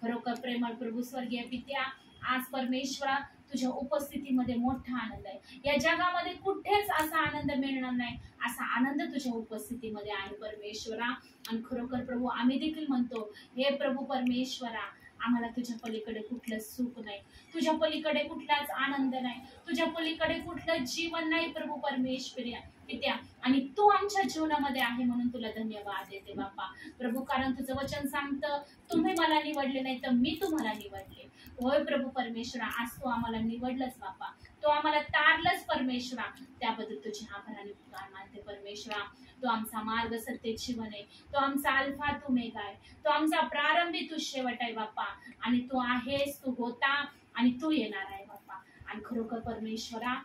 खरोखर प्रेमळ प्रभू स्वर्गीय पित्या, आज परमेश्वरा तुझ्या उपस्थितीमध्ये मोठा आनंद आहे। या जगामध्ये कुठेच असा आनंद मिळणार नाही, असा आनंद तुझ्या उपस्थितीमध्ये आहे परमेश्वरा। आणि खरोखर प्रभू आम्ही देखील म्हणतो, हे प्रभू परमेश्वरा, आम्हाला तुझ्या पलीकडे कुठलं सुख नाही, तुझ्या पलीकडे कुठलाच आनंद नाही, तुझ्या पलीकडे कुठलं जीवन नाही प्रभू परमेश्वरी पित्या। आणि तू आमच्या जीवनामध्ये आहे म्हणून तुला धन्यवाद देते बाप्पा प्रभू, कारण तुझं वचन सांगतं, तुम्ही मला निवडले नाही तर मी तुम्हाला निवडले। होय प्रभू परमेश्वरा, आज तू आम्हाला निवडलंच बाप्पा, तो आम्हाला तारलंच परमेश्वरा, त्याबद्दल तुझे आभार आणि उपकार मानते परमेश्वरा। तो आमचा मार्ग, सत्य, जीवन आहे, तो आमचा अल्फा तू मेगा आहे, तो आमचा प्रारंभी तू शेवट आहे बाप्पा। आणि तू आहेस, तू होता आणि तू येणार आहे बाप्पा। आणि खरोखर परमेश्वरा,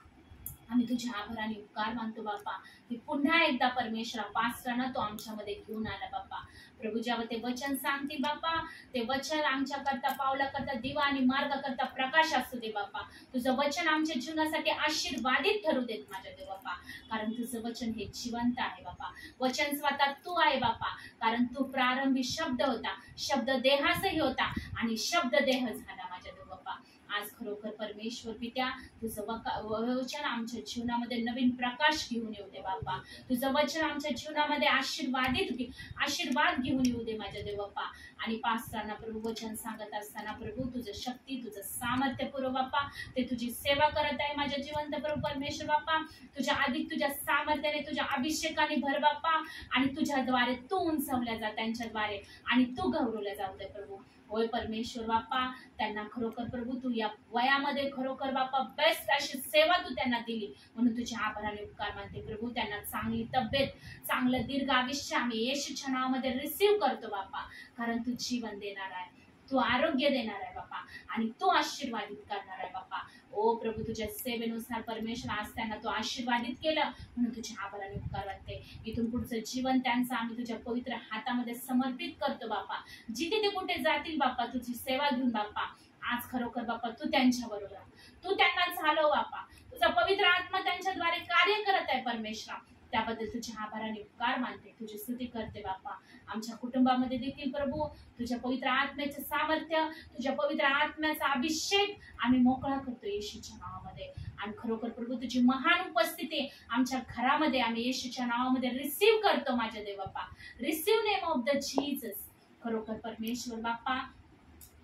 आम्ही तुझे आभार आणि उपकार मानतो बाप्पा, की पुन्हा एकदा परमेश्वरा पास्टरांना तो आमच्यामध्ये घेऊन आला बाप्पा प्रभू। जेव्हा ते वचन सांगतील बाप्पा, ते वचन आमच्या करता, पावला करता दिवा आणि मार्ग करता प्रकाश असू दे बाप्पा। तुझं वचन आमच्या जीवनासाठी आशीर्वादित ठरू देत माझ्या देव बाप्पा, कारण तुझं वचन हे जिवंत आहे बाप्पा। वचन स्वतः तू आहे बाप्पा, कारण तू प्रारंभी शब्द होता, शब्द देहासही होता आणि शब्द देह झाला माझ्या देव बाप्पा। आज खरोखर परमेश्वर पित्या, तुझं वचन आमच्या जीवनामध्ये नवीन प्रकाश घेऊन येऊ दे बाप्पा। तुझं वचन आमच्या जीवनामध्ये आशीर्वाद घेऊन येऊ दे माझ्या देव बाप्पा। आणि पास्टरांना प्रभू वचन सांगत असताना प्रभू तुझं शक्ती, तुझं सामर्थ्य पुरव बाप्पा, ते तुझी सेवा करत आहे माझ्या जिवंत प्रभू परमेश्वर बाप्पा। तुझ्या अधिक तुझ्या सामर्थ्याने, तुझ्या अभिषेकाने भर बाप्पा, आणि तुझ्याद्वारे तू उंचावल्या जा त्यांच्याद्वारे, आणि तू गौरवल्या जाऊ दे प्रभू। होय परमेश्वर बाप्पा, त्यांना खरोखर प्रभू तू या वयामध्ये खरोखर बाप्पा बेस्ट अशी सेवा तू त्यांना दिली म्हणून तुझे आभार आणि उपकार मानते प्रभू। त्यांना चांगली तब्येत, चांगलं दीर्घ आयुष्य आम्ही येशूच्या नावामध्ये रिसीव करतो बाप्पा, कारण तू जीवन देणार आहे, तू आरोग्य देणार आहे बाप्पा, आणि तू आशीर्वादित करणार आहे बाप्पा। ओ प्रभू, तुझ्या सेवेनुसार परमेश्वर आज त्यांना तू आशीर्वादित केलं म्हणून तुझे आभार आणि उपकार वाटते। इथून पुढचं जीवन त्यांचं आम्ही तुझ्या पवित्र हातामध्ये समर्पित करतो बाप्पा। जिथे ते कुठे जातील बाप्पा, तुझी सेवा घेऊन बाप्पा, आज खरोखर बाप्पा तू त्यांच्या बरोबर, तू त्यांना चालव बाप्पा, तुझा पवित्र आत्मा त्यांच्याद्वारे कार्य करत आहे परमेश्वरा, त्याबद्दल तुझे आभार आणि उपकार मानते, तुझी स्तुती करते बाप्पा। आमच्या कुटुंबामध्ये देखील प्रभू तुझ्या पवित्र आत्म्याचे सामर्थ्य, तुझ्या पवित्र आत्म्याचा अभिषेक आम्ही मोकळा करतो येशूच्या नावामध्ये। आणि खरोखर प्रभू तुझी महान उपस्थिती आमच्या घरामध्ये आम्ही येशूच्या नावामध्ये रिसीव करतो माझ्या देव बाप्पा। Receive name of the Jesus खरोखर परमेश्वर बाप्पा।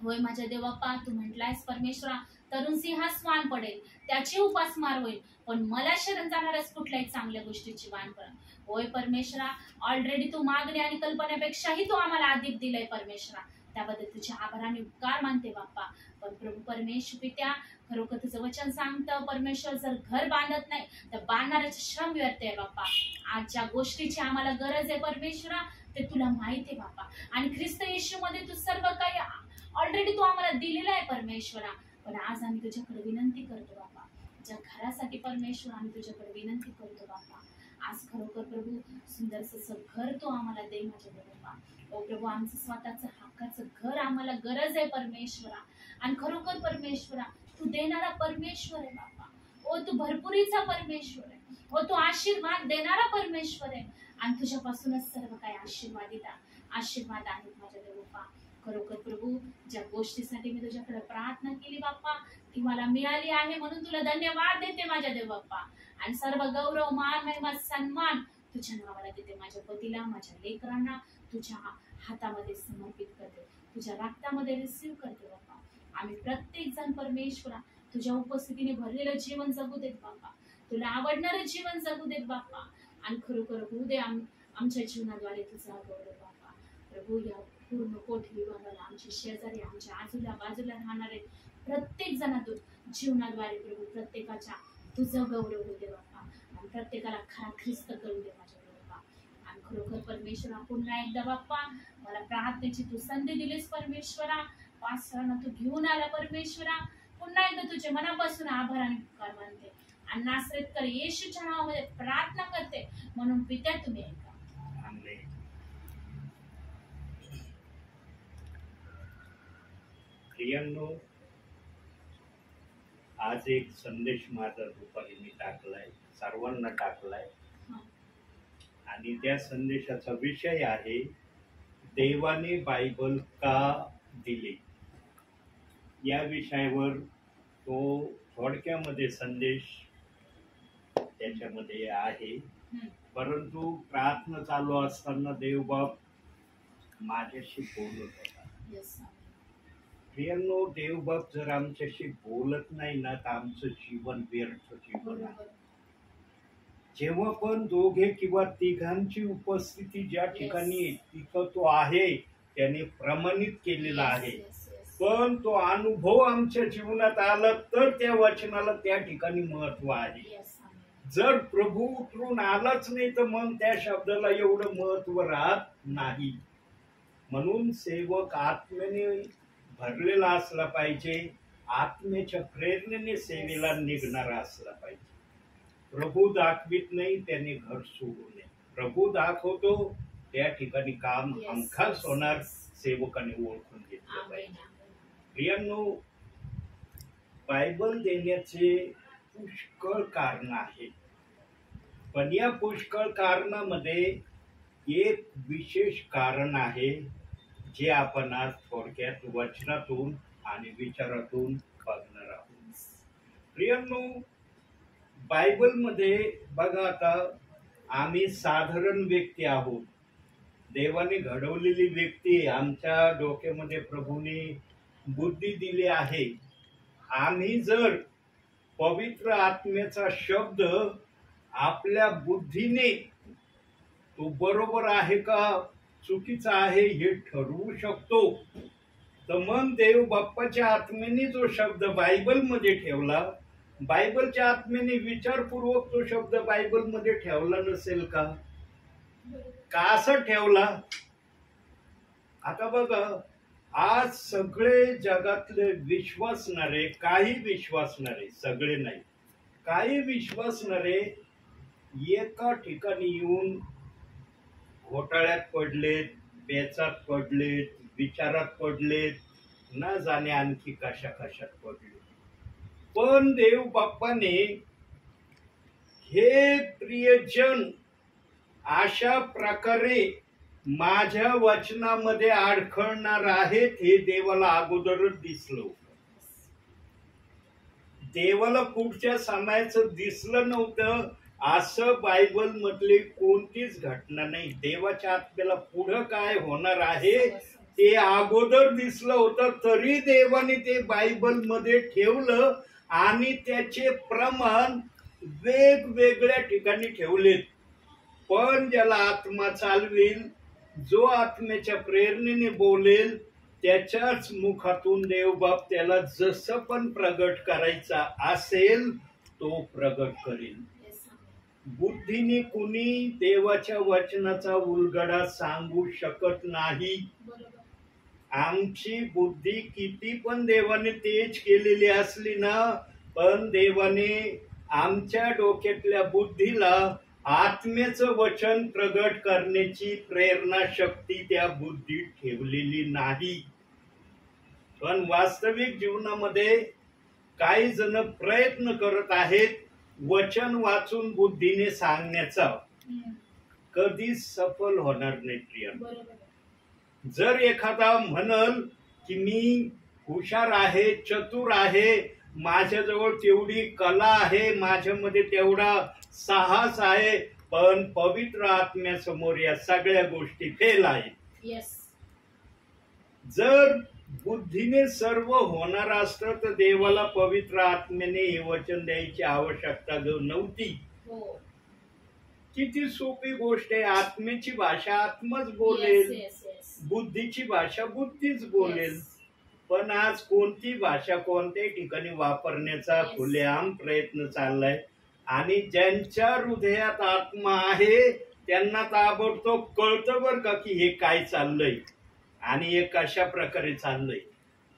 होय माझ्या देव बाप्पा, तू म्हटलायस परमेश्वरा, तरुण सिंहासमान पडेल, त्याची उपासमार होईल, पण मला शरण जाणारच कुठल्याही चांगल्या गोष्टीची वाण पडेल। होय परमेश्वरा, ऑलरेडी तू मागणी आणि कल्पनेपेक्षाही तू आम्हाला अधिक दिलंय परमेश्वरा, त्याबद्दल तुझे आभार आणि उपकार मानते बाप्पा। पण प्रभू परमेश्वर पित्या, खरोखर तुझं वचन सांगतं परमेश्वर, जर घर बांधत नाही तर बांधणाऱ्याचे श्रम व्यर्थ आहे बाप्पा। आज ज्या गोष्टीची आम्हाला गरज आहे परमेश्वरा ते तुला माहिती आहे बाप्पा, आणि ख्रिस्त येशूमध्ये तू सर्व काही ऑलरेडी तू आम्हाला दिलेलं आहे परमेश्वरा। पण आज आम्ही तुझ्याकडे विनंती करतो बाप्पा, ज्या घरासाठी परमेश्वर आम्ही तुझ्याकडे विनंती करतो बाप्पा, आज खरोखर प्रभू सुंदरसं घर तू आम्हाला दे माझ्या बाप्पा। ओ प्रभू, आमचं स्वतःचं हक्काचं घर आम्हाला गरज आहे परमेश्वरा, आणि खरोखर परमेश्वरा तू देणारा परमेश्वर आहे बाप्पा। ओ तू भरपुरीचा परमेश्वर आहे, ओ तू आशीर्वाद देणारा परमेश्वर आहे, आणि तुझ्यापासूनच सर्व काही आशीर्वाद आहेत माझ्या देव बाप्पा। खरोखर प्रभू, ज्या गोष्टीसाठी मी तुझ्याकडे प्रार्थना केली बाप्पा ती मला मिळाली आहे म्हणून तुला धन्यवाद देते माझ्या देव बाप्पा। आणि सर्व गौरव, मान, महिमा, सन्मान तुझ्या नावाला देते। माझ्या पतीला, माझ्या लेकरांना तुझ्या हातामध्ये समर्पित करते, तुझ्या रक्तामध्ये रिसीव करते बाप्पा। आम्ही प्रत्येक जण परमेश्वरा तुझ्या उपस्थितीने भरलेलं जीवन जगू देत बाप्पा, तुला आवडणारं जीवन जगू देत बाप्पा। आणि खरोखर होऊ दे आमच्या जीवनाद्वारे तुझा गौरव बाप्पा। प्रभू, या पूर्ण कोठी विभागाला आमचे शेजारी, आमच्या बाजूला राहणारे प्रत्येक जणातून जीवनाद्वारे प्रभू प्रत्येकाच्या तुझं गौरव होते बाप्पा, आणि प्रत्येकाला खरा ख्रिस्त करू दे माझ्या बाप्पा। आणि खरोखर परमेश्वरा पुन्हा एकदा बाप्पा मला प्रार्थनेची तू संधी दिलीस परमेश्वरा, पास्टरांना तू घेऊन आला परमेश्वरा, पुन्हा एकदा तुझे मनापासून आभार आणि उपकार मानते, आणि नासरेतकर येशूच्या नावामध्ये प्रार्थना करते म्हणून पित्या तुम्ही ऐका। प्रियांनो, आज एक संदेश माझा दुपारी मी टाकलाय, सर्वांना टाकलाय, आणि त्या संदेशाचा विषय आहे देवाने बायबल का दिली। या विषयावर तो थोडक्यामध्ये संदेश त्याच्यामध्ये आहे. परंतु प्रार्थना चालू असताना देवबाप माझ्याशी बोलत होता. प्रियांनो, देवबाप जर आमच्याशी बोलत नाही ना तर आमचं जीवन व्यर्थ जीवन आहे. जेव्हा पण दोघे किंवा तिघांची उपस्थिती ज्या ठिकाणी तिथं तो आहे त्याने प्रमाणित केलेला आहे. पण तो अनुभव आमच्या जीवनात आला तर त्या वचनाला त्या ठिकाणी महत्व आहे. जर प्रभू उतरून आलाच नाही तर मग त्या शब्दाला एवढं महत्व राहत नाही. म्हणून सेवक आत्म्याने भरलेला असला पाहिजे, आत्म्याच्या प्रेरणेने सेवेला निघणारा असला पाहिजे. प्रभू दाखवित नाही त्याने घर सोडू नये. प्रभू दाखवतो त्या ठिकाणी काम हमखास होणार. सेवकाने ओळखून घेतलं पाहिजे. प्रियांनो, बायबल देण्याचे पुष्कळ कारण आहेत, पण या पुष्कळ कारणामध्ये एक विशेष कारण आहे जे आपण आज थोडक्यात वचनातून आणि विचारातून बघणार आहोत. प्रियांनो, बायबलमध्ये बघा, आता आम्ही साधारण व्यक्ती आहोत, देवाने घडवलेली व्यक्ती. आमच्या डोक्यामध्ये प्रभूने बुद्धी दिली आहे. आम्ही जर पवित्र आत्म्याचा शब्द आपल्या बुद्धीने तो बरोबर आहे का चुकीचा आहे हे ठरवू शकतो, तर मग देव बाप्पाच्या आत्म्याने जो शब्द बायबलमध्ये ठेवला, बायबलच्या आत्म्याने विचारपूर्वक तो शब्द बायबलमध्ये ठेवला नसेल का? का असं ठेवला? आता बघा, आज सगळे जगातले विश्वासणारे, काही विश्वासणारे, सगळे नाही, काही विश्वासणारे एका ठिकाणी येऊन घोटाळ्यात पडलेत, पेचात पडलेत, विचारात पडलेत, न जाणे आणखी कशा कशात पडले. पण देव बाप्पाने हे प्रियजन अशा प्रकारे माझ्या वचनामध्ये अडखळणार आहेत हे देवाला अगोदरच दिसलं. देवाला पुढच्या समयाचं दिसलं नव्हतं असं बायबल मधली कोणतीच घटना नाही. देवाच्या आत्म्याला पुढं काय होणार आहे ते अगोदर दिसलं होतं, तरी देवाने ते बायबल मध्ये ठेवलं आणि त्याचे प्रमाण वेगवेगळ्या ठिकाणी ठेवलेत. पण ज्याला आत्मा चालवेल, जो आत्म्याच्या प्रेरणेने बोलेल, त्याच्याच मुखातून देवबाप त्याला जसं पण प्रगट करायचा असेल तो प्रगट करेल. बुद्धीने कुणी देवाच्या वचनाचा उलगडा सांगू शकत नाही. आमची बुद्धी किती पण देवाने तेज केलेली असली ना, पण देवाने आमच्या डोक्यातल्या बुद्धीला आत्म्याचं वचन प्रगट करण्याची प्रेरणा शक्ती त्या बुद्धीत ठेवलेली नाही. पण वास्तविक जीवनामध्ये काही जण प्रयत्न करत आहेत वचन वाचून बुद्धीने सांगण्याचा, कधीच सफल होणार नाही. प्रिय, जर एखादा म्हणल की मी हुशार आहे, चतुर आहे, माझ्याजवळ तेवढी कला आहे, माझ्यामध्ये तेवढा साहस आहे, पण पवित्र आत्म्यासमोर या सगळ्या गोष्टी फेल आहेत. जर बुद्धीने सर्व होणार असतं तर देवाला पवित्र आत्म्याने हे वचन द्यायची आवश्यकता नव्हती. किती सोपी गोष्ट आहे. आत्म्याची भाषा आत्माच बोलेल, बुद्धीची भाषा बुद्धीच बोलेल. पण आज कोणती भाषा कोणत्याही ठिकाणी वापरण्याचा खुलेआम प्रयत्न चाललाय आणि ज्यांच्या हृदयात आत्मा आहे त्यांना ताबडतोब कळतं बरं का की हे काय चाललंय आणि हे कशा प्रकारे चाललंय.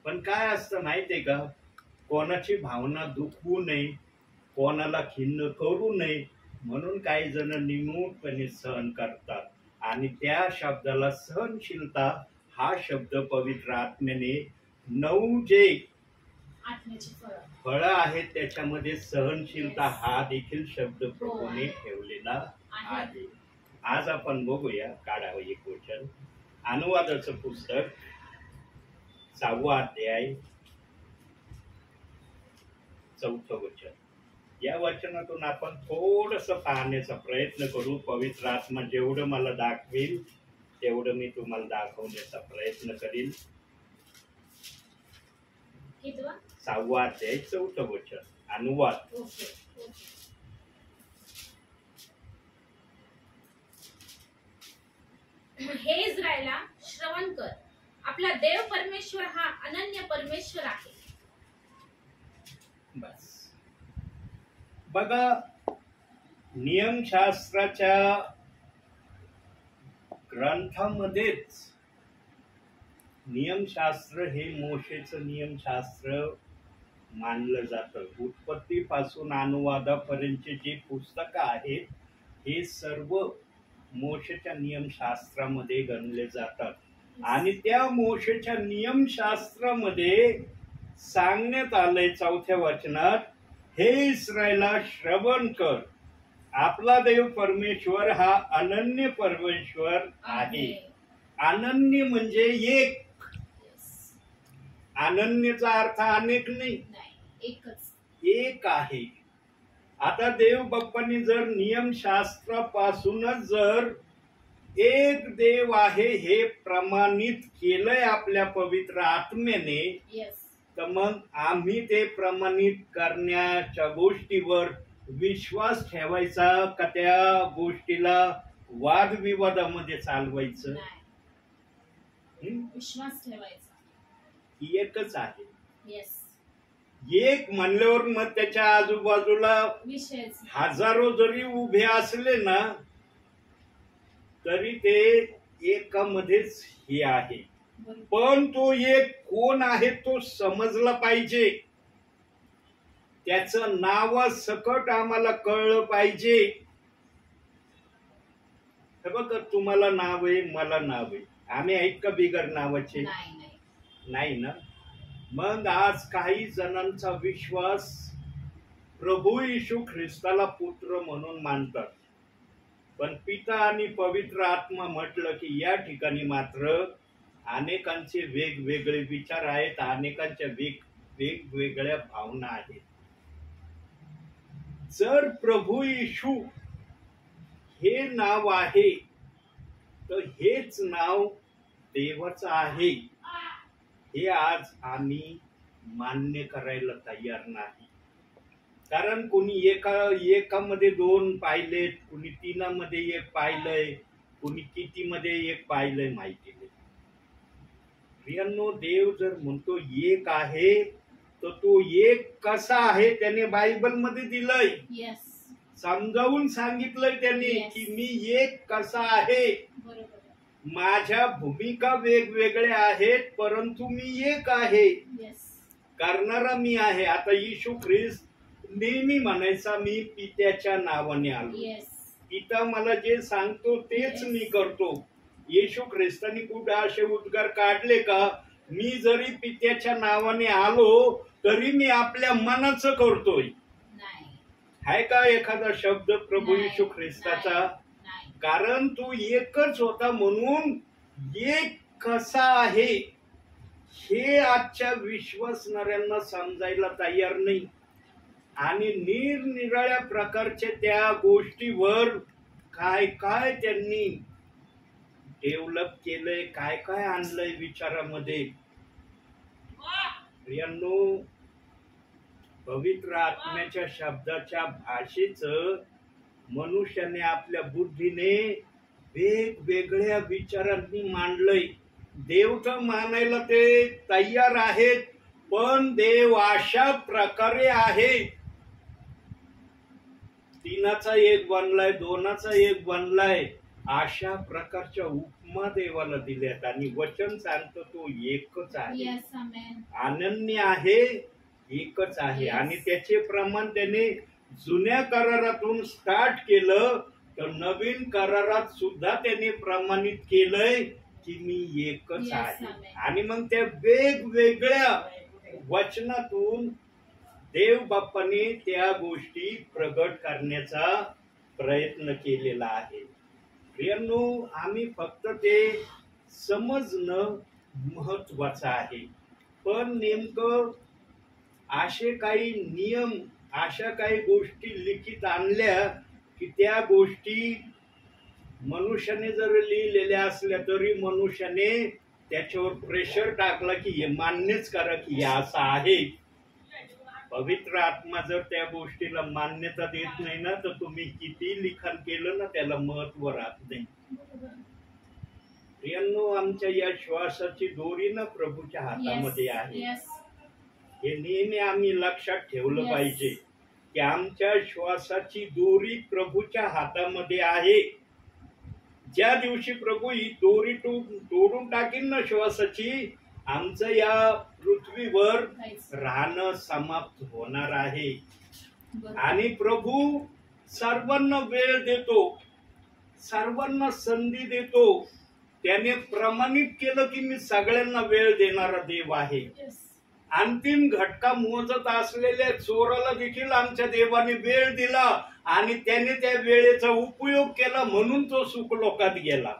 पण काय असतं माहितीये का, कोणाची भावना दुखवू नये, कोणाला खिन्न करू नये म्हणून काही जण निमूटपणे सहन करतात. आणि त्या शब्दाला सहनशीलता हा शब्द पवित्र आत्म्याने 9 जे फळं आहेत त्याच्यामध्ये सहनशीलता हा देखील शब्द प्रभूने ठेवलेला आहे. आज आपण बघूया, काढावं एक वचन, अनुवादाचं पुस्तक 6वा अध्याय 4 वचन. या वचनातून आपण थोडस पाहण्याचा प्रयत्न करू. पवित्र आत्मा जेवढं मला दाखवेल तेवढं मी तुम्हाला दाखवण्याचा प्रयत्न करील. कितवा? 6वा अध्याय 4 वचन. अनुवाद. ओके. हे इस्रायला श्रवण कर, आपला देव परमेश्वर हा अनन्य परमेश्वर आहे. बस बघा, नियमशास्त्राच्या ग्रंथामध्येच नियमशास्त्र हे मोशेचं नियमशास्त्र मानलं जातं. उत्पत्तीपासून अनुवादापर्यंतचे जे पुस्तक आहेत हे सर्व मोशेच्या नियमशास्त्रामध्ये गणले जातात. आणि त्या मोशेच्या नियमशास्त्रामध्ये सांगण्यात आलंय 4थ्या वचनात, हे इस्रायला श्रवण कर, आपला देव परमेश्वर हा अनन्य परमेश्वर आहे. अनन्य म्हणजे एक. अनन्यचा अर्थ अनेक नाही, एकच, एक आहे. आता देव बाप्पांनी जर नियमशास्त्रापासूनच जर एक देव आहे हे प्रमाणित केलंय आपल्या पवित्र आत्म्याने, तर मग आम्ही ते प्रमाणित करण्याच्या गोष्टीवर विश्वास ठेवायचा का त्या गोष्टीला वादविवादामध्ये चालवायचं? विश्वास ठेवायचा. एकच आहे. एक म्हणल्यावर मग त्याच्या आजूबाजूला हजारो जरी उभे असले ना तरी ते एकामध्येच हे आहे. पण तो एक कोण आहे तो समजला पाहिजे. त्याचं नावासकट आम्हाला कळलं पाहिजे. हे बघा, तुम्हाला नाव आहे, मला नाव आहे, आम्ही आहेत का बिगर नावाचे? नाही ना. मग आज काही जणांचा विश्वास प्रभू येशू ख्रिस्ताला पुत्र म्हणून मानतात, पण पिता आणि पवित्र आत्मा म्हटलं की या ठिकाणी मात्र अनेकांचे वेगवेगळे विचार आहेत, अनेकांच्या वेगवेगळ्या भावना आहेत. जर प्रभू येशू हे नाव आहे तर हेच नाव देवाचं आहे हे आज आम्ही मान्य करायला तयार नाही. कारण कोणी एकामध्ये 2 पाहिलेत, कोणी 3मध्ये 1 पाहिलंय, कोणी कितीमध्ये 1 पाहिलंय माहिती नाही. प्रियांनो, देव जर म्हणतो एक आहे तर तो एक कसा आहे त्याने बायबल मध्ये दिलंय. समजावून सांगितलंय त्यांनी की मी एक कसा आहे. माझ्या भूमिका वेगवेगळ्या आहेत परंतु मी एक आहे. करणारा मी आहे. आता येशू ख्रिस्त नेहमी म्हणायचा मी पित्याच्या नावाने आलो. पिता मला जे सांगतो तेच मी करतो. येशू ख्रिस्तानी कुठे असे उद्गार काढले का मी जरी पित्याच्या नावाने आलो तरी मी आपल्या मनाचं करतोय? आहे का एखादा शब्द प्रभू येशू ख्रिस्ताचा? कारण तो एकच होता म्हणून एक कसा आहे हे आजच्या विश्वासणाऱ्यांना समजायला तयार नाही. आणि निरनिराळ्या प्रकारच्या त्या गोष्टीवर काय काय त्यांनी डेव्हलप केलंय, काय काय आणलंय विचारामध्ये. प्रियांनो, पवित्र आत्म्याच्या शब्दाच्या भाषेचं मनुष्याने आपल्या बुद्धीने वेगवेगळ्या विचारांनी मांडलंय. देव तर मानायला ते तयार आहेत, पण देव अशा प्रकारे आहे, 3चा 1 बनलाय, 2चा 1 बनलाय, अशा प्रकारच्या उपमा देवाला दिल्यात. आणि वचन सांगतो तो एकच आहे, अनन्य आहे, एकच आहे. आणि त्याचे प्रमाण त्याने जुन्या करारातून स्टार्ट केलं तर नवीन करारात सुद्धा त्याने प्रमाणित केलंय की मी एकच आहे. आणि मग त्या वेगवेगळ्या वचनातून देव बाप्पाने त्या गोष्टी प्रगट करण्याचा प्रयत्न केलेला आहे. प्रियांनो, आम्ही फक्त ते समजणं महत्वाचं आहे. पण नेमकं असे काही नियम, अशा काही गोष्टी लिखित आणल्या की त्या गोष्टी मनुष्याने जर लिहिलेल्या असल्या तरी मनुष्याने त्याच्यावर प्रेशर टाकला की हे मान्यच करा की हे असं आहे. पवित्र आत्मा जर त्या गोष्टीला मान्यता देत नाही ना, तर तुम्ही किती लिखाण केलं ना त्याला महत्व राहत नाही. प्रियांनो, आमच्या या श्वासाची दोरी ना प्रभूच्या हातामध्ये आहे. हे नेहमी आम्ही लक्षात ठेवलं पाहिजे की आमच्या श्वासाची दोरी प्रभूच्या हातामध्ये आहे. ज्या दिवशी प्रभू ही दोरी तोडून टाकीन ना श्वासाची, आमचं या पृथ्वीवर राहणं समाप्त होणार आहे. आणि प्रभू सर्वांना वेळ देतो, सर्वांना संधी देतो. त्याने प्रमाणित केलं की मी सगळ्यांना वेळ देणारा देव आहे. अंतिम घटका मोजत असलेल्या चोराला देखील आमच्या देवाने वेळ दिला आणि त्याने त्या वेळेचा उपयोग केला, म्हणून तो सुखलोकात गेला.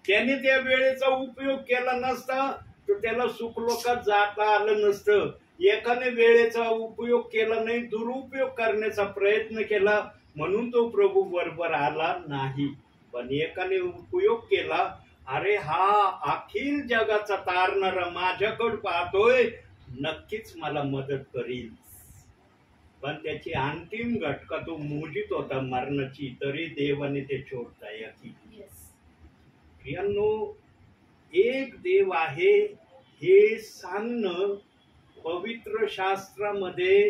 त्याने त्या वेळेचा उपयोग केला नसता तर त्याला सुखलोकात जाता आलं नसतं. एकाने वेळेचा उपयोग केला नाही, दुरुपयोग करण्याचा प्रयत्न केला, म्हणून तो प्रभू बरोबर आला नाही. पण एकाने उपयोग केला, अरे हा अखिल जगाचा तारणारा माझ्याकडे पाहतोय, नक्कीच मला मदत करील. पण त्याची अंतिम घटका तो मोजित होता मरणाची, तरी देवाने ते छोडता केली. प्रियांनो, एक देव आहे हे सांगणं पवित्र शास्त्रामध्ये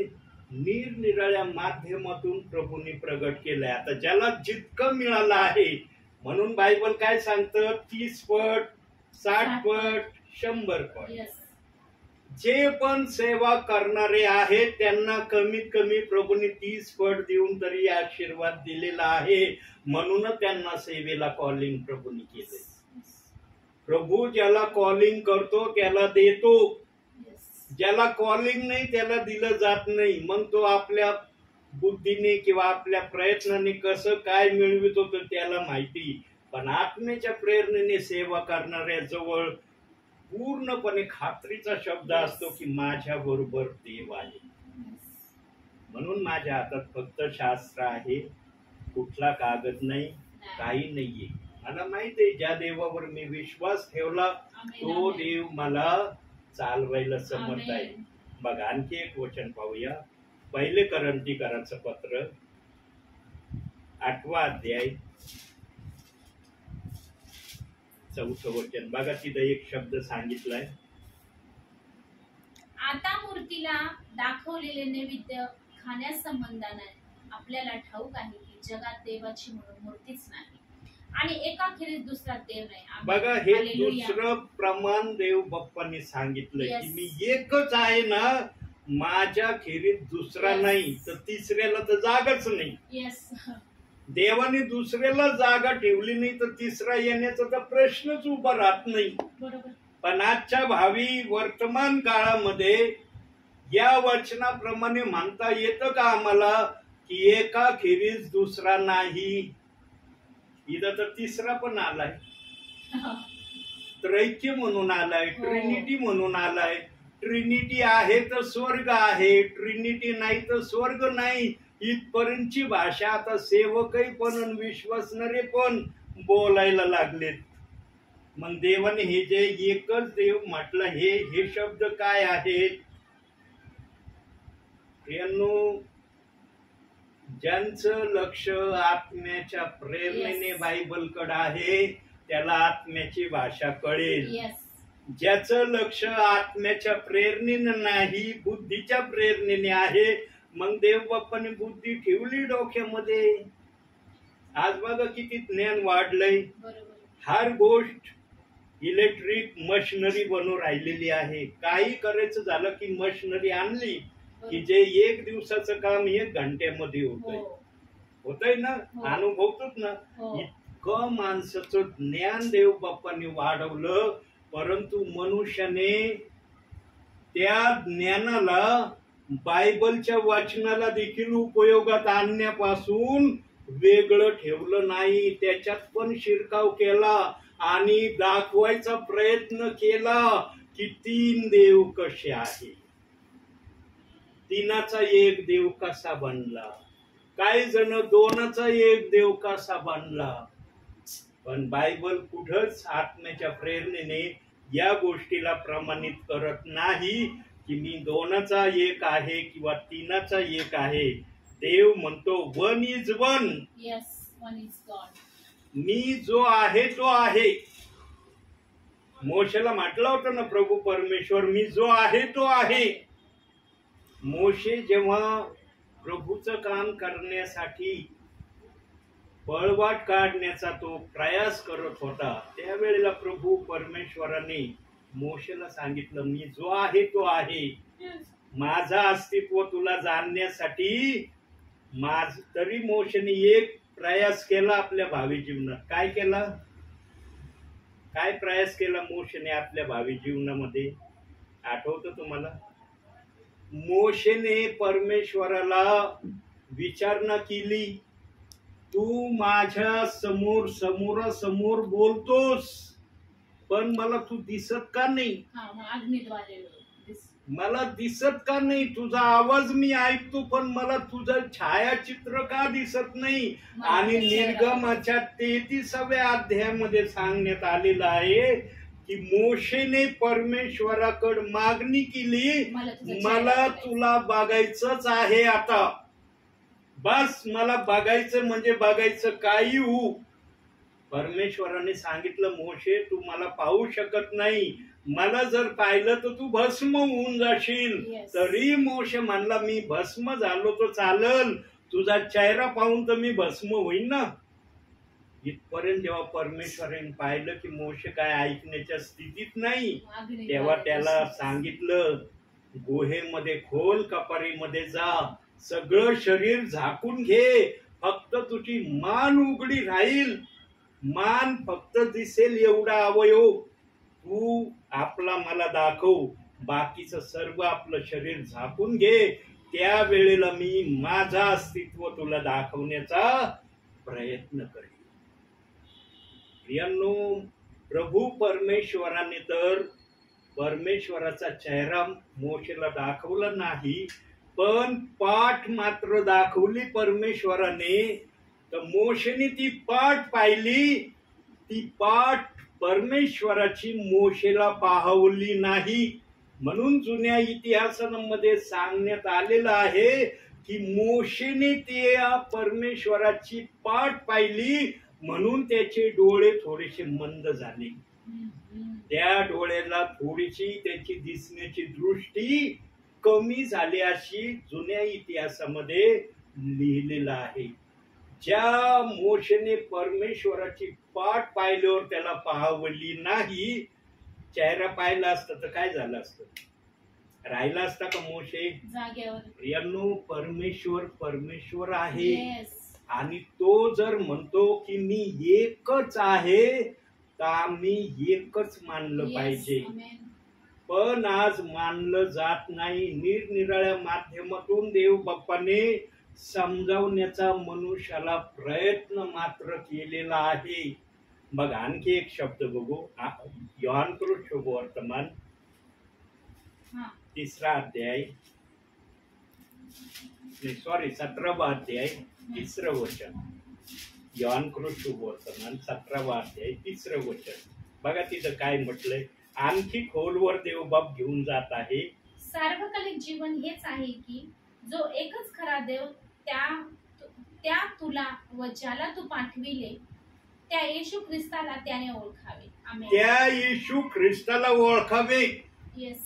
निरनिराळ्या माध्यमातून प्रभूंनी प्रगट केलंय. आता ज्याला जितकं मिळालं आहे, म्हणून बायबल काय सांगतं, 30 पट, 60 पट, 100 पट. जे पण सेवा करणारे आहेत त्यांना कमीत कमी प्रभूने 30 पट देऊन तरी आशीर्वाद दिलेला आहे. म्हणून त्यांना सेवेला कॉलिंग प्रभूने केले. प्रभू ज्याला कॉलिंग करतो त्याला देतो, ज्याला कॉलिंग नाही त्याला दिलं जात नाही. मग तो आपल्या बुद्धीने किंवा आपल्या प्रयत्नाने कसं काय मिळवितो तर त्याला माहिती. पण आत्म्याच्या प्रेरणेने सेवा करणाऱ्या जवळ पूर्णपणे खात्रीचा शब्द असतो की माझ्या बरोबर देव आहे. म्हणून माझ्या हातात फक्त शास्त्र आहे, कुठला कागद नाही, काही नाहीये. मला माहिती आहे ज्या देवावर मी विश्वास ठेवला तो देव मला चालवायला समर्थ आहे. बघा, आणखी एक वचन पाहूया. 1 कोरिन्थीकरांचं पत्र 8वा अध्याय 4थं वचन बघा. तिथं एक शब्द सांगितलाय, आता मूर्तीला दाखवलेले नैवेद्य खाण्यास संबंधाने आपल्याला ठाऊक आहे की जगात देवाची म्हणून मूर्तीच नाही आणि एकाखेरीज दुसरा देव नाही. बघा, हे दुसरं प्रमाण देव बाप्पांनी सांगितलंय की मी एकच आहे ना, माझ्या खेरीत दुसरा नाही, तर तिसऱ्याला तर जागाच नाही. देवाने दुसऱ्याला जागा ठेवली नाही तर तिसरा येण्याचा तर प्रश्नच उभा राहत नाही. पण आजच्या भावी वर्तमान काळामध्ये या वचनाप्रमाणे म्हणता येतं का आम्हाला की एका खेरीज दुसरा नाही? इथं तर तिसरा पण आलाय, त्रैक्य म्हणून आलाय, ट्रिनिटी म्हणून आलाय. ट्रिनिटी आहे तर स्वर्ग आहे, ट्रिनिटी नाही तर स्वर्ग नाही. इथपर्यंतची भाषा आता सेवकही पण विश्वासणारे पण बोलायला लागलेत. मग देवाने हे जे एकच देव म्हटलं, हे शब्द काय आहेत? प्रियांनो, ज्यांचं लक्ष आत्म्याच्या प्रेरणेने बायबलकडे आहे त्याला आत्म्याची भाषा कळेल. ज्याचं लक्ष आत्म्याच्या प्रेरणेने नाही, बुद्धीच्या प्रेरणेने आहे, मग देव बाप्पाने बुद्धी ठेवली डोक्यामध्ये. आज बघा किती ज्ञान वाढलंय. हर गोष्ट इलेक्ट्रिक मशिनरी बनवून राहिलेली आहे. काही करायचं झालं की मशिनरी आणली की जे 1 दिवसाचं काम 1 घंट्यामध्ये होतंय ना, अनुभवतोच ना. इतकं माणसाचं ज्ञान देव बाप्पांनी वाढवलं, परंतु मनुष्याने त्या ज्ञानाला बायबलच्या वाचनाला देखील उपयोगात आणण्यापासून वेगळं ठेवलं नाही. त्याच्यात पण शिरकाव केला आणि दाखवायचा प्रयत्न केला की 3 देव कसे आहे. तीनाचा एक देव कसा बनला, काही जण दोनाचा एक देव कसा बनला. पण बायबल कुठंच आत्म्याच्या प्रेरणेने या गोष्टीला प्रमाणित करत नाही की मी दोनाचा एक आहे किंवा तीनाचा एक आहे. देव म्हणतो one is one. Yes, one is God. मी जो आहे तो आहे. मोशेला म्हटलं होतं ना प्रभू परमेश्वर मी जो आहे तो आहे. मोशे जेव्हा प्रभूचं काम करण्यासाठी पळवाट काढण्याचा तो प्रयास करत होता, त्यावेळेला प्रभू परमेश्वराने मोशेला सांगितलं मी जो आहे तो आहे. माझा अस्तित्व तुला जाणण्यासाठी तरी मोशेने एक प्रयास केला आपल्या भावी जीवनात. काय केला? काय प्रयास केला मोशेने आपल्या भावी जीवनामध्ये? आठवतं तुम्हाला? मोशेने परमेश्वराला विचारणा केली, तू माझ्या समोरासमोर बोलतोस पण मला तू दिसत का नाही? मला दिसत का नाही? तुझा आवाज मी ऐकतो पण मला तुझं छायाचित्र का दिसत नाही? आणि निर्गमाच्या 33व्या अध्यायामध्ये सांगण्यात आलेलं आहे की मोशेने परमेश्वराकडे मागणी केली, मला तुला बघायचंच आहे आता. बस मला बघायचं म्हणजे बघायचं काही होऊ. परमेश्वराने सांगितलं मोशे तू मला पाहू शकत नाही, मला जर पाहिलं तर तू भस्म होऊन जाशील. तरी मोशे म्हणला मी भस्म झालो तर चालल, तुझा चेहरा पाहून तर मी भस्म होईन ना. इथपर्यंत जेव्हा परमेश्वराने पाहिलं की मोशे काय ऐकण्याच्या स्थितीत नाही, तेव्हा त्याला सांगितलं गुहेमध्ये खोल कपारीमध्ये जा, सगळं शरीर झाकून घे, फक्त तुझी मान उघडी राहील, मान फक्त दिसेल एवढा अवयव तू आपला मला दाखव, बाकीचं सर्व आपलं शरीर झाकून घे. त्या वेळेला मी माझा अस्तित्व तुला दाखवण्याचा प्रयत्न करेन. प्रियांनो, प्रभू परमेश्वराने तर परमेश्वराचा चेहरा मोशेला दाखवला नाही, पण पाठ मात्र दाखवली परमेश्वराने. तर मोशेने ती पाठ पाहिली, ती पाठ परमेश्वराची मोशेला पाहवली नाही. म्हणून जुन्या इतिहासामध्ये सांगण्यात आलेलं आहे की मोशेने त्या परमेश्वराची पाठ पाहिली म्हणून त्याचे डोळे थोडेसे मंद झाले. त्या डोळ्याला थोडीशी त्याची दिसण्याची दृष्टी कमी झाली अशी जुन्या इतिहासामध्ये लिहिलेलं आहे. ज्या मोशेने परमेश्वराची पाठ पाहिल्यावर त्याला पाहवली नाही, चेहरा पाहिला असता तर काय झालं असतं? राहिला असता का मोशे जागेवर? प्रियांनो, परमेश्वर आहे आणि तो जर म्हणतो की मी एकच आहे तर आम्ही एकच मानलं पाहिजे. पण आज मानलं जात नाही. निरनिराळ्या माध्यमातून देव बाप्पाने समजावण्याचा मनुष्याला प्रयत्न मात्र केलेला आहे. मग आणखी एक शब्द बघू. योहान शुभवर्तमान 3रा अध्याय, 17वा अध्याय 3रं वचन. योहान शुभवर्तमान 17वा अध्याय 3रं वचन. बघा तिथं काय म्हटलंय. आणखी खोलवर देवबाप घेऊन जात आहे. सार्वकालिक जीवन हेच आहे की जो एकच खरा देव त्या तुला व ज्याला तू पाठविले त्या येशू ख्रिस्ताला त्याने ओळखावे. आमेन. त्या येशू ख्रिस्ताला ओळखावे. येस.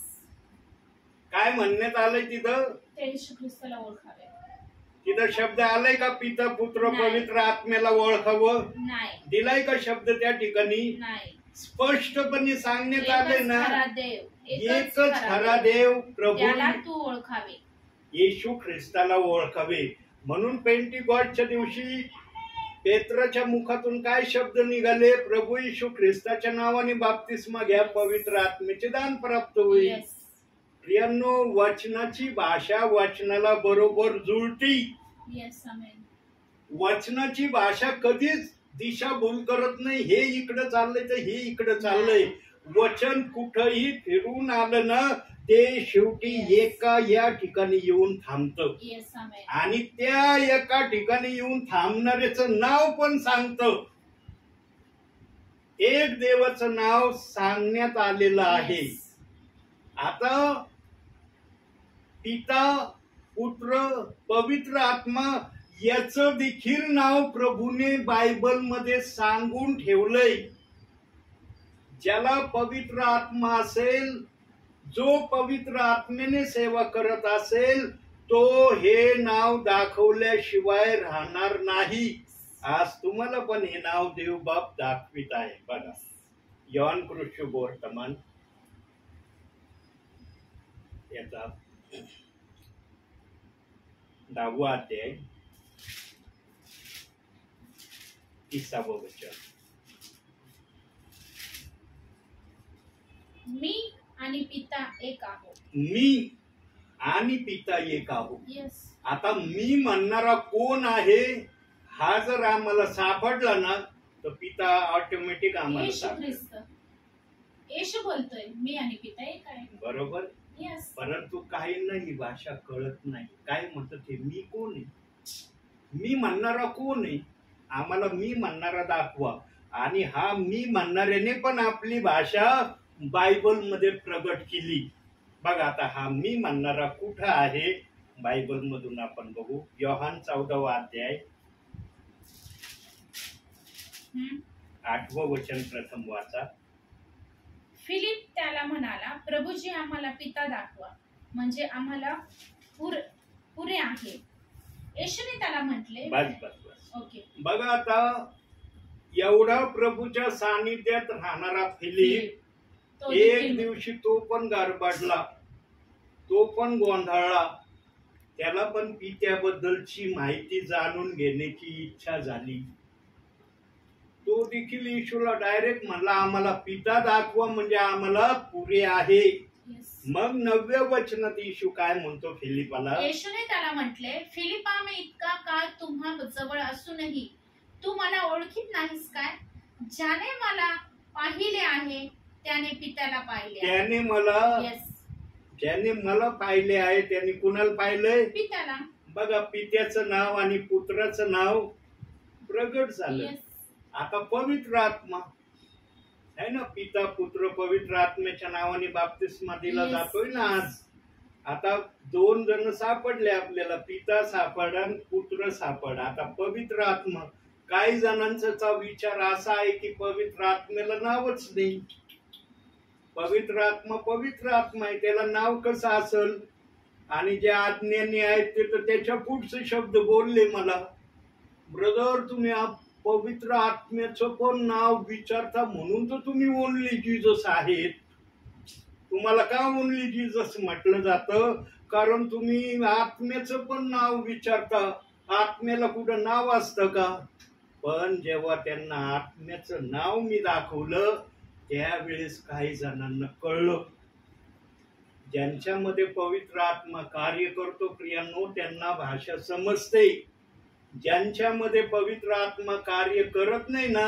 काय म्हणण्यात आलंय तिथं? त्या येशू ख्रिस्ताला ओळखावे. तिथं शब्द आलाय का पिता पुत्र पवित्र आत्म्याला ओळखावं? नाही. दिलाय का शब्द त्या ठिकाणी? नाही. स्पष्टपणे सांगण्यात आले ना, एकच खरा देव प्रभू तू ओळखावे, येशू ख्रिस्ताला ओळखावे. म्हणून पेंटिकॉस्टच्या दिवशी पेत्राच्या मुखातून काय शब्द निघाले? प्रभू येशू ख्रिस्ताच्या नावाने बाप्तिस्मा घ्या, पवित्र आत्म्याचे दान प्राप्त होईल. प्रियांनो, वचनाची भाषा वचनाला बरोबर जुळती. वचनाची भाषा कधीच दिशाभूल करत नाही. हे इकडं चाललंय तर हे इकडं चाललंय. वचन कुठंही फिरून आलं ना ते शेवटी Yes. एका या ठिकाणी येऊन थांबतं. येस आमेन. आणि त्या एका ठिकाणी येऊन थांबणाऱ्याचं नाव पण सांगतं. एक देवाचं नाव सांगण्यात आलेलं आहे. Yes. आता पिता, पुत्र, पवित्र आत्मा याचं देखील नाव प्रभूने बायबलमध्ये सांगून ठेवलंय. ज्याला पवित्र आत्मा असेल, जो पवित्र आत्मेने सेवा करत असेल, तो हे नाव दाखवल्याशिवाय राहणार नाही. आज तुम्हाला पण हे नाव देव बाप दाखवित आहे. बघा, योहान कृष्ण वर्तमान याचा 10वा अध्याय 30वे वचन. मी आणि पिता एक आहोत. मी आणि पिता एक आहोत. येस. आता मी म्हणणारा कोण आहे हा जर आम्हाला सापडला ना, तर पिता ऑटोमॅटिक आम्हाला येशू सापडेल. ख्रिस्त. येशू बोलतोय मी आणि पिता एक आहे. बरोबर. येस. परंतु काही नाही, भाषा कळत नाही. काय म्हणतात ते, मी कोण आहे, मी म्हणणारा कोण आहे, आम्हाला मी म्हणणारा दाखवा. आणि हा मी म्हणणाऱ्याने पण आपली भाषा बायबल मध्ये प्रगट केली. बघा, आता हा मी म्हणणारा कुठं आहे बायबल मधून आपण बघू. योहान 14वा अध्याय 8वं वचन प्रथम वाचा. फिलिप त्याला म्हणाला, प्रभूजी आम्हाला पिता दाखवा, म्हणजे आम्हाला पुरे आहे. येशूने त्याला म्हटले, बस बस बस. ओके. बघा, आता एवढा प्रभूच्या सानिध्यात राहणारा फिलिप तो एक देखील दिवशी तो पण गारबाडला, तो पण गोंधळला. त्याला पण पित्याबद्दलची माहिती जाणून घेण्याची इच्छा झाली. तो देखील येशूला डायरेक्ट म्हणला, आम्हाला पिता दाखवा, म्हणजे आम्हाला पुरे आहे. येस. मग 9व्या वचनात येशू काय म्हणतो फिलिपाला, येशूने त्याला म्हटले, फिलिपा, मी इतका काळ तुम्हा जवळ असूनही तू मला ओळखीत नाहीस काय? ज्याने मला पाहिले आहे त्याने पित्याला पाहिले आहे. त्याने मला येस. ज्याने मला पाहिले आहे त्याने कुणाला पाहिलंय? पित्याला. बघा, पित्याचं नाव आणि पुत्राचं नाव प्रगट झालं. येस. आता पवित्र आत्मा आहे ना, पिता, पुत्र, पवित्र आत्म्याच्या नावाने बाप्तिस्मा दिला Yes. जातोय ना आज. आता 2 जण सापडले आपल्याला, पिता सापड आणि पुत्र सापड. आता पवित्र आत्मा, काही जणांचा विचार असा आहे की पवित्र आत्म्याला नावच नाही. पवित्र आत्मा आहे, त्याला नाव कसं असेल? आणि जे आज्ञानी आहेत ते तर त्याच्या पुढचे शब्द बोलले मला, ब्रदर तुम्ही पवित्र आत्म्याचं पण नाव विचारता, म्हणून तर तुम्ही ओनली जीजस आहेत. तुम्हाला का ओनली जीजस म्हटलं जातं? कारण तुम्ही आत्म्याचं पण नाव विचारता. आत्म्याला कुठं नाव असतं का? पण जेव्हा त्यांना आत्म्याचं नाव मी दाखवलं, त्यावेळेस काही जणांना कळलं. ज्यांच्यामध्ये पवित्र आत्मा कार्य करतो प्रियांनो, त्यांना भाषा समजते. ज्यांच्यामध्ये पवित्र आत्मा कार्य करत नाही ना,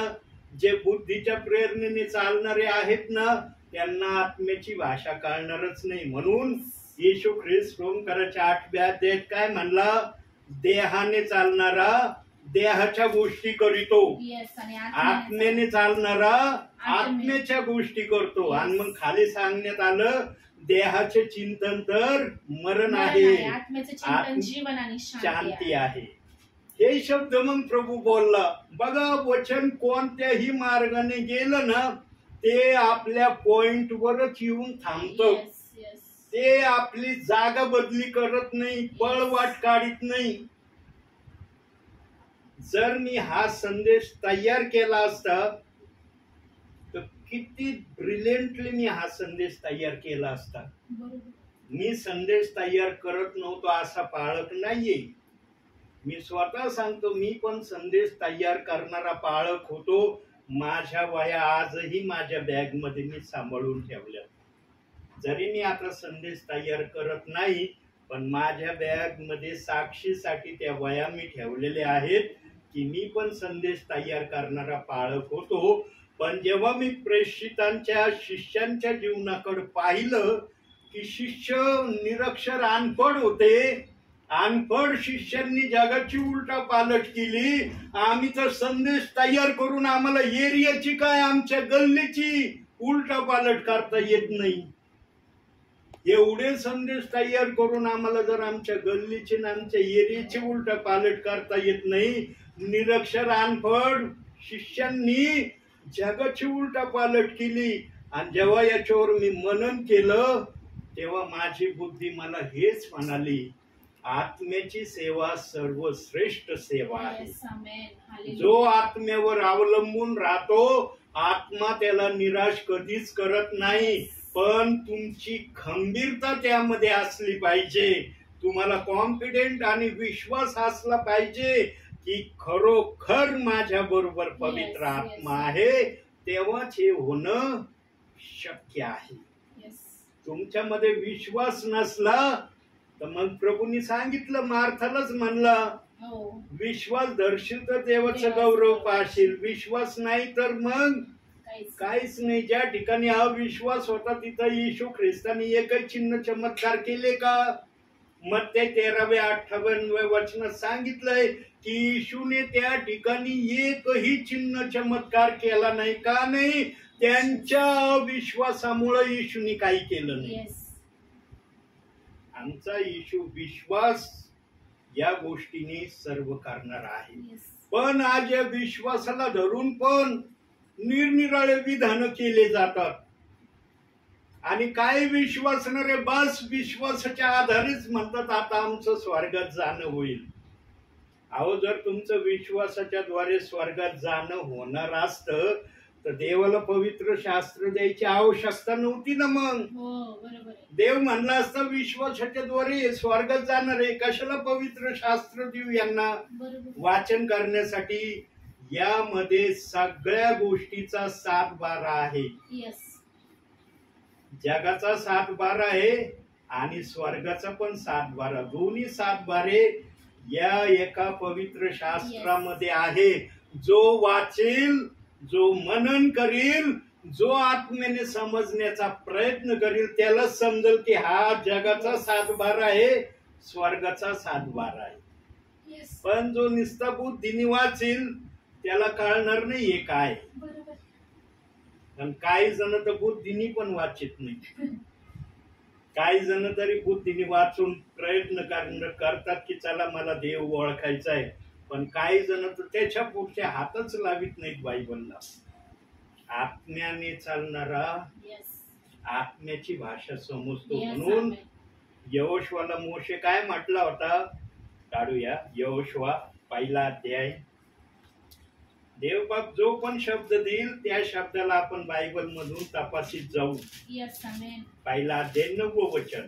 जे बुद्धीच्या प्रेरणेने चालणारे आहेत ना, त्यांना आत्म्याची भाषा कळणारच नाही. म्हणून येशू ख्रिस्त रोमकराच्या 8व्या अध्यायात काय म्हणला? देहाने चालणारा देहाच्या गोष्टी करीतो, येस. आणि आत्म्याने चालणारा आत्म्याच्या गोष्टी करतो. आणि मग खाली सांगण्यात आलं, देहाचे चिंतन तर मरण आहे, आत्म्याचे चिंतन जीवन आणि शांती आहे. हे शब्द मग प्रभू बोलला. बघा, वचन कोणत्याही मार्गाने गेलं ना, ते आपल्या पॉइंट वरच येऊन थांबतं. ते आपली जागा बदली करत नाही, पळवाट काढत नाही. जर मी हा संदेश तयार केला असता तर किती ब्रिलियंटली मी हा संदेश तयार केला असता. मी संदेश तयार करत नव्हतो असा पाळक नाहीये. मी स्वतः सांगतो, मी पण संदेश तयार करणारा पाळक होतो. माझ्या वह्या आजही माझ्या बॅग मध्ये मी सांभाळून ठेवल्या. जरी मी आता संदेश तयार करत नाही, पण माझ्या बॅग मध्ये साक्षीसाठी त्या वह्या मी ठेवलेल्या आहेत की मी पण संदेश तयार करणारा पाळक होतो. पण जेव्हा मी प्रेषितांच्या शिष्यांच्या जीवनाकडे पाहिलं, की शिष्य निरक्षर अनपढ होते. अनपढ शिष्यांनी जगाची उलटा पालट केली. आम्ही तर संदेश तयार करून आम्हाला एरियाची काय आमच्या गल्लीची उलटा पालट करता येत नाही. एवढे संदेश तयार करून आम्हाला जर आमच्या गल्लीची आणि आमच्या एरियाची उलटा पालट करता येत नाही. निरक्षर अनपढ शिष्यांनी जगाची उलटा पालट केली. आणि जेव्हा याच्यावर मी मनन केलं तेव्हा माझी बुद्धी मला हेच म्हणाली, आत्म्याची सेवा सर्वश्रेष्ठ सेवा आहे. जो आत्म्यावर अवलंबून राहतो आत्मा त्याला निराश कधीच करत नाही. पण तुमची खंबीरता त्यामध्ये असली पाहिजे. तुम्हाला कॉन्फिडेंट आणि विश्वास असला पाहिजे की खरोखर माझ्या बरोबर पवित्र आत्मा आहे. तेव्हाच हे होणं शक्य आहे. तुमच्यामध्ये विश्वास नसला तर मग प्रभूंनी सांगितलं, मार्थालाच म्हणलं, विश्वास धरशील तर देवाचं गौरव पाहशील, विश्वास नाही तर मग काहीच नाही. ज्या ठिकाणी अविश्वास होता तिथं येशू ख्रिस्तानी एकही चिन्ह चमत्कार केले का? मग ते 13-58 वचनात सांगितलंय की येशूने त्या ठिकाणी एकही चिन्ह चमत्कार केला नाही. का नाही? त्यांच्या अविश्वासामुळे येशूने काही केलं नाही. आमचा येशू विश्वास या गोष्टीने सर्व करणार आहे. पण आज या विश्वासाला धरून पण निरनिराळे विधान केले जातात. आणि काय विश्वास न रे, बस विश्वासाच्या आधारेच म्हणतात आता आमचं स्वर्गात जाणं होईल. अहो, जर तुमचं विश्वासाच्या द्वारे स्वर्गात जाणं होणार असतं तर देवाला पवित्र शास्त्र द्यायची आवश्यकता नव्हती ना. मग देव म्हणला असता विश्वासाच्या द्वारे स्वर्गात जाणार आहे, कशाला पवित्र शास्त्र देऊ यांना वाचन करण्यासाठी. यामध्ये सगळ्या गोष्टीचा 7-12 आहे. जगाचा 7-12 आहे आणि स्वर्गाचा पण 7-12. दोन्ही 7-12 या एका पवित्र शास्त्रामध्ये आहे. जो वाचेल, जो मनन करील, जो आत्म्याने समजण्याचा प्रयत्न करील त्यालाच समजेल की हा जगाचा 7-12 आहे, स्वर्गाचा 7-12 आहे. पण जो नुसता बुद्धीने वाचेल त्याला कळणार नाही हे काय. पण काही जण तर बुद्धीने पण वाचित नाही. काही जण तरी बुद्धीने वाचून प्रयत्न करतात की चला मला देव ओळखायचा आहे. पण काही जण तर त्याच्या पुढचे हातच लावित नाहीत बायबलला. आत्म्याने चालणारा आत्म्याची भाषा समजतो. म्हणून यहोशुआला मोशे काय म्हटला होता, काढूया यहोशुआ 1 अध्याय. देवबाप जो पण शब्द देईल त्या शब्दाला आपण बायबल मधून तपासित जाऊ. 1 अध्याय 9 वचन.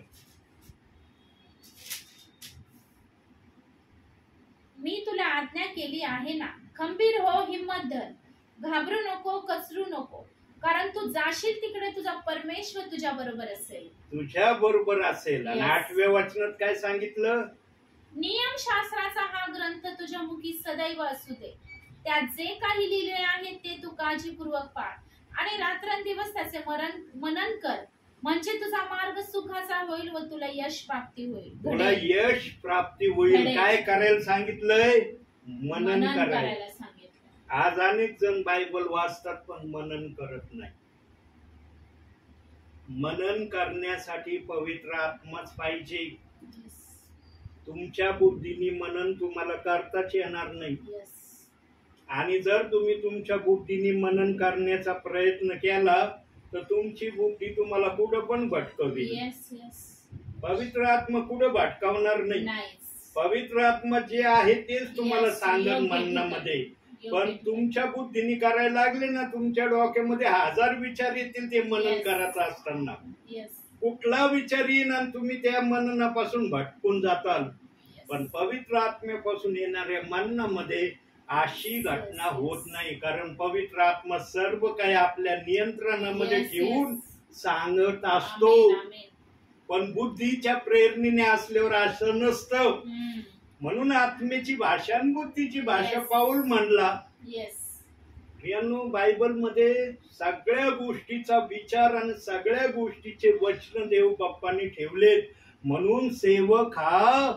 मी तुला आज्ञा केली आहे ना, खंबीर हो, हिम्मत धर, घाबरू नको, कचरू नको, कारण तू जाशील तिकडे तुझा परमेश्वर तुझ्या बरोबर असेल. तुझ्या बरोबर असेल. आणि 8व्या वचनात काय सांगितलं? नियम शास्त्राचा हा ग्रंथ तुझ्या मुखी सदैव असू दे. त्यात जे काही लिहिले आहे ते तू काळजीपूर्वक पाळ आणि रात्रंदिवस त्याचे मनन कर, म्हणजे तुझा मार्ग सुखाचा होईल व तुला यश प्राप्ती होईल. तुला यश प्राप्ती होईल. काय करायला सांगितलंय? मनन करायला सांगितलं. आज अनेक जण बायबल वाचतात पण मनन करत नाही. मनन करण्यासाठी पवित्र आत्माच पाहिजे. तुमच्या बुद्धीने मनन तुम्हाला करताच येणार नाही. आणि जर तुम्ही तुमच्या बुद्धीने मनन करण्याचा प्रयत्न केला तर तुमची बुद्धी तुम्हाला कुठं पण भटकवी. पवित्र आत्मा कुठं भटकावणार नाही. पवित्र आत्मा जे आहे तेच तुम्हाला सांगेल म्हणण्यामध्ये. पण तुमच्या बुद्धीने करायला लागले ना, तुमच्या डोक्यामध्ये 1000 विचार येतील ते मनन करायचं असताना. कुठला विचार येईल आणि तुम्ही त्या मननापासून भटकून जाताल. पण पवित्र आत्म्यापासून येणाऱ्या मननामध्ये अशी घटना होत नाही. कारण पवित्र आत्मा सर्व काही आपल्या नियंत्रणामध्ये ठेवून सांगत असतो. पण बुद्धीच्या प्रेरणेने असल्यावर असं नसतं. म्हणून आत्म्याची भाषा आणि बुद्धीची भाषा पाऊल म्हणला. प्रियांनो, बायबलमध्ये सगळ्या गोष्टीचा विचार आणि सगळ्या गोष्टीचे वचन देव बाप्पांनी ठेवलेत. म्हणून सेवक हा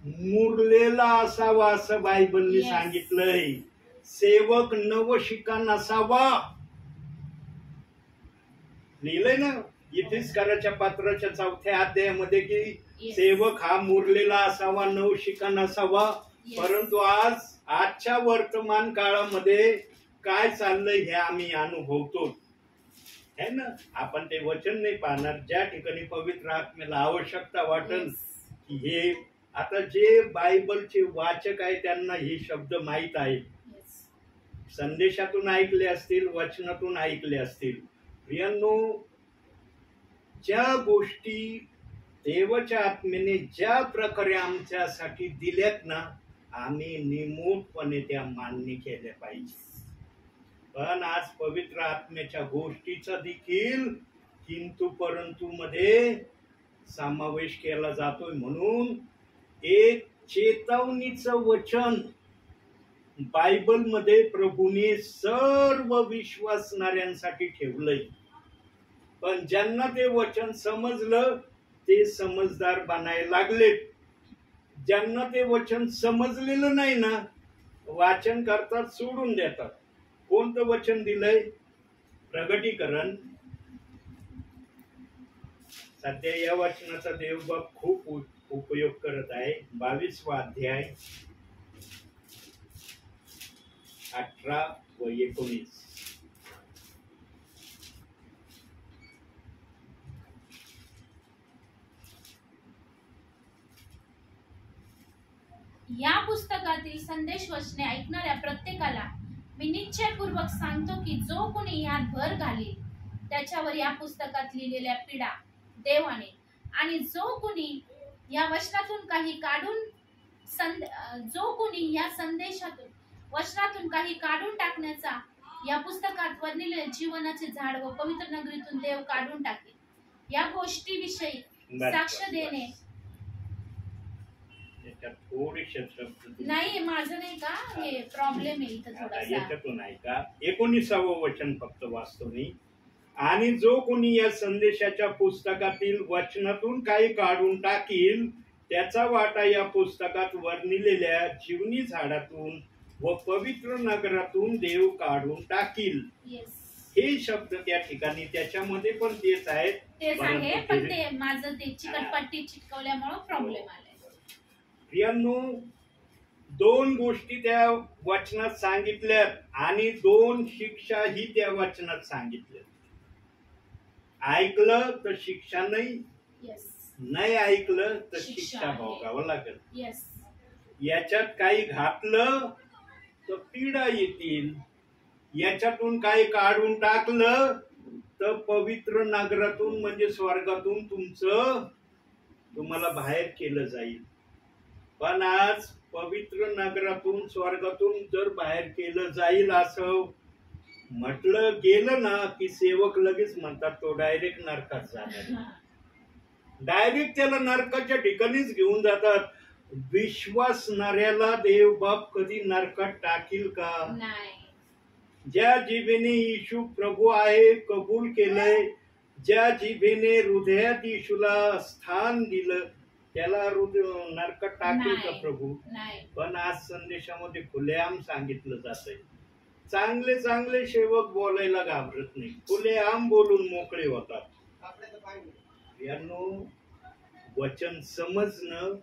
मुरलेला असावा असं बायबलने Yes. सांगितलंय. सेवक नवशिका नसावा. लिहिलंय ना इफिसकाराच्या पत्राच्या 4थ्या अध्यायामध्ये की Yes. सेवक हा मुरलेला असावा, नवशिका नसावा. Yes. परंतु आजच्या वर्तमान काळामध्ये काय चाललंय हे आम्ही अनुभवतो है ना. आपण ते वचन नाही पाहणार. ज्या ठिकाणी पवित्र आत्म्याला आवश्यकता वाटेल Yes. की हे आता जे बायबलचे वाचक आहे त्यांना हे शब्द माहीत आहेत. Yes. संदेशातून ऐकले असतील, वचनातून ऐकले असतील. प्रियांनो, ज्या गोष्टी देवाच्या आत्म्याने ज्या प्रकारे आमच्यासाठी दिल्यात ना, आम्ही निमूटपणे त्या मान्य केल्या पाहिजे. पण आज पवित्र आत्म्याच्या गोष्टीचा देखील किंतु परंतु मध्ये समावेश केला जातोय. म्हणून एक चेतावणीचं वचन बायबलमध्ये प्रभूने सर्व विश्वासणाऱ्यांसाठी ठेवलंय. पण ज्यांना ते वचन समजलं ते समजदार बनायला लागलेत. ज्यांना ते वचन समजलेलं नाही ना, वाचन करतात, सोडून देतात. कोणतं वचन दिलंय? प्रगटीकरण. सध्या या वचनाचा देवबाप खूप उपयोग करत आहे. 22वा अध्याय 18 व 19. या पुस्तकातील संदेश वचने ऐकणाऱ्या प्रत्येकाला मी निश्चयपूर्वक सांगतो की जो कोणी यात भर घालील त्याच्यावर या पुस्तकात लिहिलेल्या पीडा देवाने आणि जो कोणी या वचनातून काही काढून जो कोणी या संदेशातून वचनातून काही काढून टाकण्याचा या पुस्तकात वर्णिलेले जीवनाचे झाड व पवित्र नगरीतून देव काढून टाकेल. या गोष्टीविषयी साक्ष देणे थोडे शब्द नाही, माझं नाही का हे प्रॉब्लेम आहे इथं थोडासा. याच्यातून आहे का 19वं वचन फक्त वाचतो मी. आणि जो कोणी या संदेशाच्या पुस्तकातील वचनातून काही काढून टाकील त्याचा वाटा या पुस्तकात वर्णिलेल्या जीवनी झाडातून व पवित्र नगरातून देव काढून टाकील. Yes. हे शब्द त्या ठिकाणी त्याच्यामध्ये पण तेच आहेत. तेच आहे, पण ते माझं ते चिकटपट्टी चिटकवल्यामुळे प्रॉब्लेम आलाय. प्रियांनो, 2 गोष्टी त्या वचनात सांगितल्यात आणि 2 शिक्षा ही त्या वचनात सांगितल्यात. ऐकलं तर शिक्षा नाही, Yes. नाही ऐकलं तर शिक्षा शिक्षा आहे. भोगावं लागेल. Yes. याच्यात काही घातलं तर पीडा येतील. याच्यातून काही काढून टाकलं तर पवित्र नगरातून म्हणजे स्वर्गातून तुम्हाला बाहेर केलं जाईल. पण आज पवित्र नगरातून स्वर्गातून जर बाहेर केलं जाईल असं म्हटलं गेलं ना की सेवक लगेच म्हणतात तो डायरेक्ट नरकात जाणार. डायरेक्ट त्याला नरकाच्या ठिकाणीच घेऊन जातात. विश्वासणाऱ्याला देव बाप कधी नरकात टाकील का? नाही. ज्या जिभेने येशू प्रभू आहे कबूल केलंय, ज्या जिभेने हृदयात येशूला स्थान दिलं त्याला नरकात टाकेल का प्रभू? नाही. पण आज संदेशामध्ये खुलेआम सांगितलं जातंय. चांगले चांगले सेवक बोलायला घाबरत नाही, खुलेआम बोलून मोकळे होतात. यांनो, वचन समजणं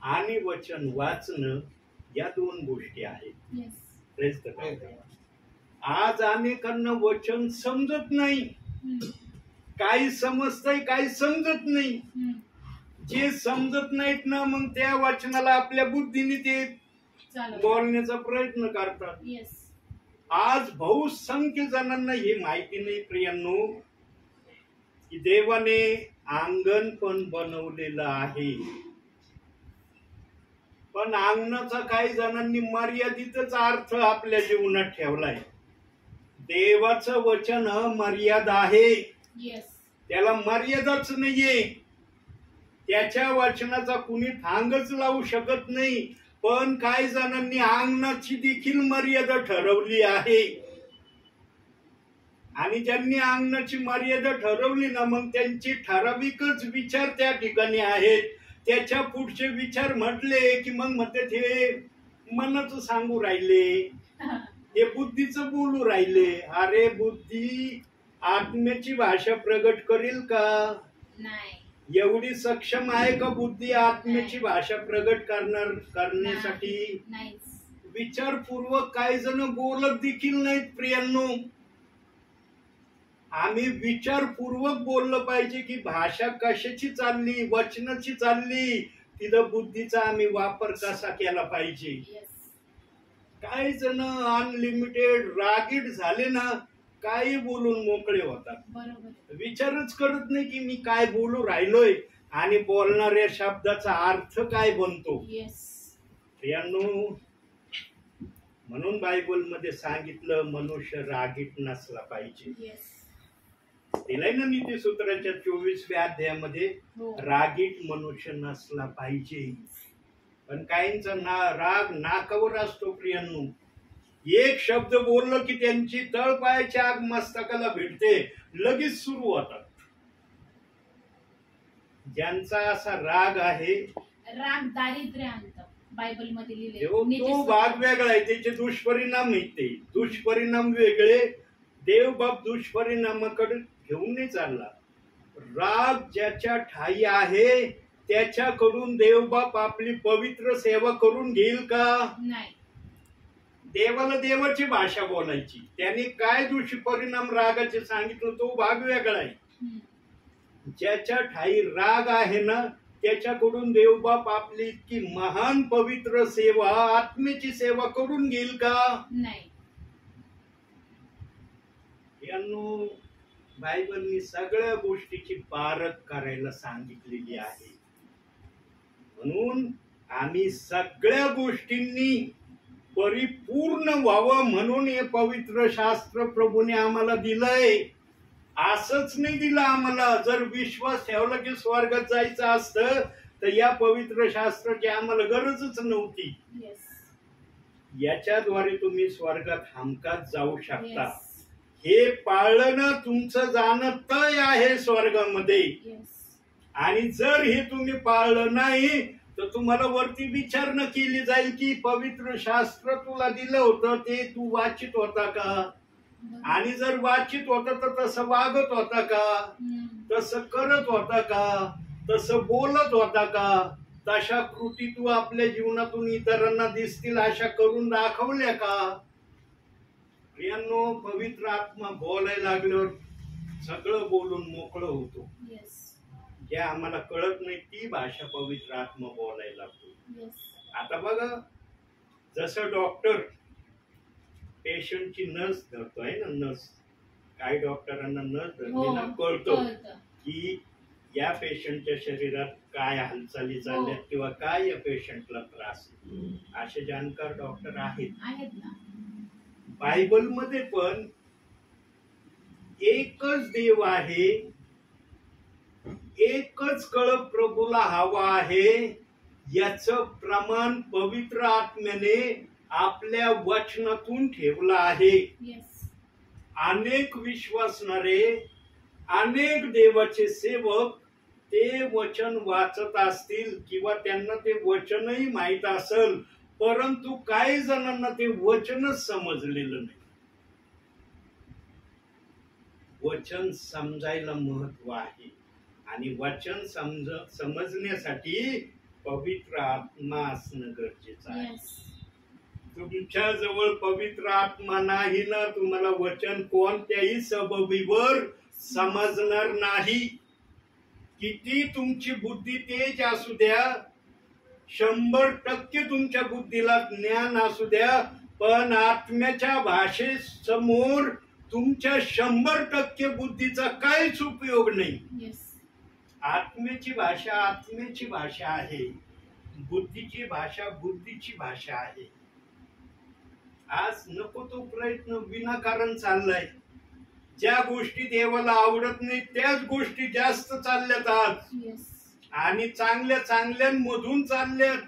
आणि वचन वाचणं या 2 गोष्टी आहेत. Yes. Praise the Lord. आज अनेकांना वचन समजत नाही. काही समजतंय, काही समजत नाही. जे समजत नाहीत ना, मग त्या वचनाला आपल्या बुद्धीने ते बोलण्याचा प्रयत्न करतात. Yes. आज बहुसंख्य जणांना हे माहिती नाही प्रियांनो की देवाने अंगण पण बनवलेलं आहे. पण अंगणाचा काही जणांनी मर्यादितच अर्थ आपल्या जीवनात ठेवलाय. देवाचं वचन मर्यादा आहे. Yes. त्याला मर्यादाच नाहीये. त्याच्या वचनाचा कुणी थांगच लावू शकत नाही. पण काही जणांनी अंगणाची देखील मर्यादा ठरवली आहे. आणि ज्यांनी अंगणाची मर्यादा ठरवली ना, मग त्यांची ठराविकच विचार त्या ठिकाणी आहेत. त्याच्या पुढचे विचार म्हटले की मग म्हणतात हे मनाचं सांगू राहिले, हे बुद्धीचं बोलू राहिले. अरे बुद्धी आत्म्याची भाषा प्रगट करेल का? नाही. एवढी सक्षम आहे का बुद्धी आत्म्याची भाषा प्रगट करण्यासाठी? विचारपूर्वक काही जण बोलत देखील नाहीत प्रियांनो. आम्ही विचारपूर्वक बोललं पाहिजे की भाषा कशाची चालली, वचनाची चालली, तिथं बुद्धीचा आम्ही वापर कसा केला पाहिजे. काही जण अनलिमिटेड रागीट झाले ना, काही बोलून मोकळे होतात. विचारच करत नाही की मी काय बोलू राहिलोय आणि बोलणाऱ्या शब्दाचा अर्थ काय बनतो. प्रियांनो, म्हणून बायबल मध्ये सांगितलं मनुष्य रागीट नसला पाहिजे. दिलाय ना नीतिसूत्राच्या 24व्या अध्यायामध्ये, रागीट मनुष्य नसला पाहिजे. पण काहींचा राग नाकावर असतो प्रियांनो. एक शब्द बोललं की त्यांची तळपायाची आग मस्तकाला भेटते, लगेच सुरू होतात. ज्यांचा असा राग आहे, राग दारिद्र्य आणतं. बायबल मध्ये लिहिलंय तो भाग वेगळा आहे, त्याचे दुष्परिणाम येते. दुष्परिणाम वेगळे. देव बाप दुष्परिणामाकडे घेऊन नाही चालला. राग ज्याच्या ठाई आहे त्याच्याकडून देव बाप आपली पवित्र सेवा करून घेईल का? नाही. देवाला देवाची भाषा बोलायची. त्यांनी काय दुष्परिणाम रागाचे सांगितलं तो भाग वेगळा आहे. ज्याच्या ठाई राग आहे ना, त्याच्याकडून देवबाप आपली इतकी महान पवित्र सेवा, आत्मेची सेवा करून घेईल का? नाही. यांनो, बायबलनी सगळ्या गोष्टीची पारख करायला सांगितलेली आहे. म्हणून आम्ही सगळ्या गोष्टींनी परिपूर्ण व्हावं म्हणून हे पवित्र शास्त्र प्रभूने आम्हाला दिलंय. असंच नाही दिलं आम्हाला. जर विश्वास ठेवला की स्वर्गात जायचं असतं तर या पवित्र शास्त्राची आम्हाला गरजच नव्हती. याच्याद्वारे तुम्ही स्वर्गात हमखास जाऊ शकता. हे पाळलं ना, तुमचं जाणं तय आहे स्वर्गामध्ये. आणि जर हे तुम्ही पाळलं नाही तर तुम्हाला वरती विचारणा केली जाईल की पवित्र शास्त्र तुला दिलं होतं ते तू वाचित होता का? आणि जर वाचित होता तर तसं वागत होता का? तसं करत होता का? तसं बोलत होता का? तशा कृती तू आपल्या जीवनातून इतरांना दिसतील अशा करून दाखवल्या का? प्रियांनो, पवित्र आत्मा बोलायला लागल्यावर सगळं बोलून मोकळं होतो. जे आम्हाला कळत नाही ती भाषा पवित्र आत्मा बोलायला लागतो. आता बघा, जसं डॉक्टर पेशंटची नस धरतोय ना, नस, काही डॉक्टरांना नस धरलेला कळतं की या पेशंटच्या शरीरात काय हालचाली चालल्यात किंवा काय या पेशंटला त्रास. असे जाणकार डॉक्टर आहेत. बायबल मध्ये पण एकच देव आहे, एकच कळप प्रभूला हवा आहे. याचं प्रमाण पवित्र आत्म्याने आपल्या वचनातून ठेवलं आहे. अनेक विश्वासणारे, अनेक देवाचे सेवक ते वचन वाचत असतील किंवा त्यांना ते वचनही माहित असेल, परंतु काही जणांना ते वचनच समजलेलं नाही. वचन समजायला महत्व आहे आणि वचन समजण्यासाठी पवित्र आत्मा असणं गरजेचं आहे. तुमच्या जवळ पवित्र आत्मा नाही ना, तुम्हाला वचन कोणत्याही सबबीवर समजणार नाही. किती तुमची बुद्धी तेज असू द्या, 100% तुमच्या बुद्धीला ज्ञान असू द्या, पण आत्म्याच्या भाषेसमोर तुमच्या 100% बुद्धीचा काहीच उपयोग नाही. आत्म्याची भाषा आत्म्याची भाषा आहे, बुद्धीची भाषा बुद्धीची भाषा आहे. आज नको तो प्रयत्न विनाकारण चाललाय. ज्या गोष्टी देवाला आवडत नाही त्याच गोष्टी जास्त चालल्यात आज. आणि चांगल्या चांगल्यांमधून चालल्यात.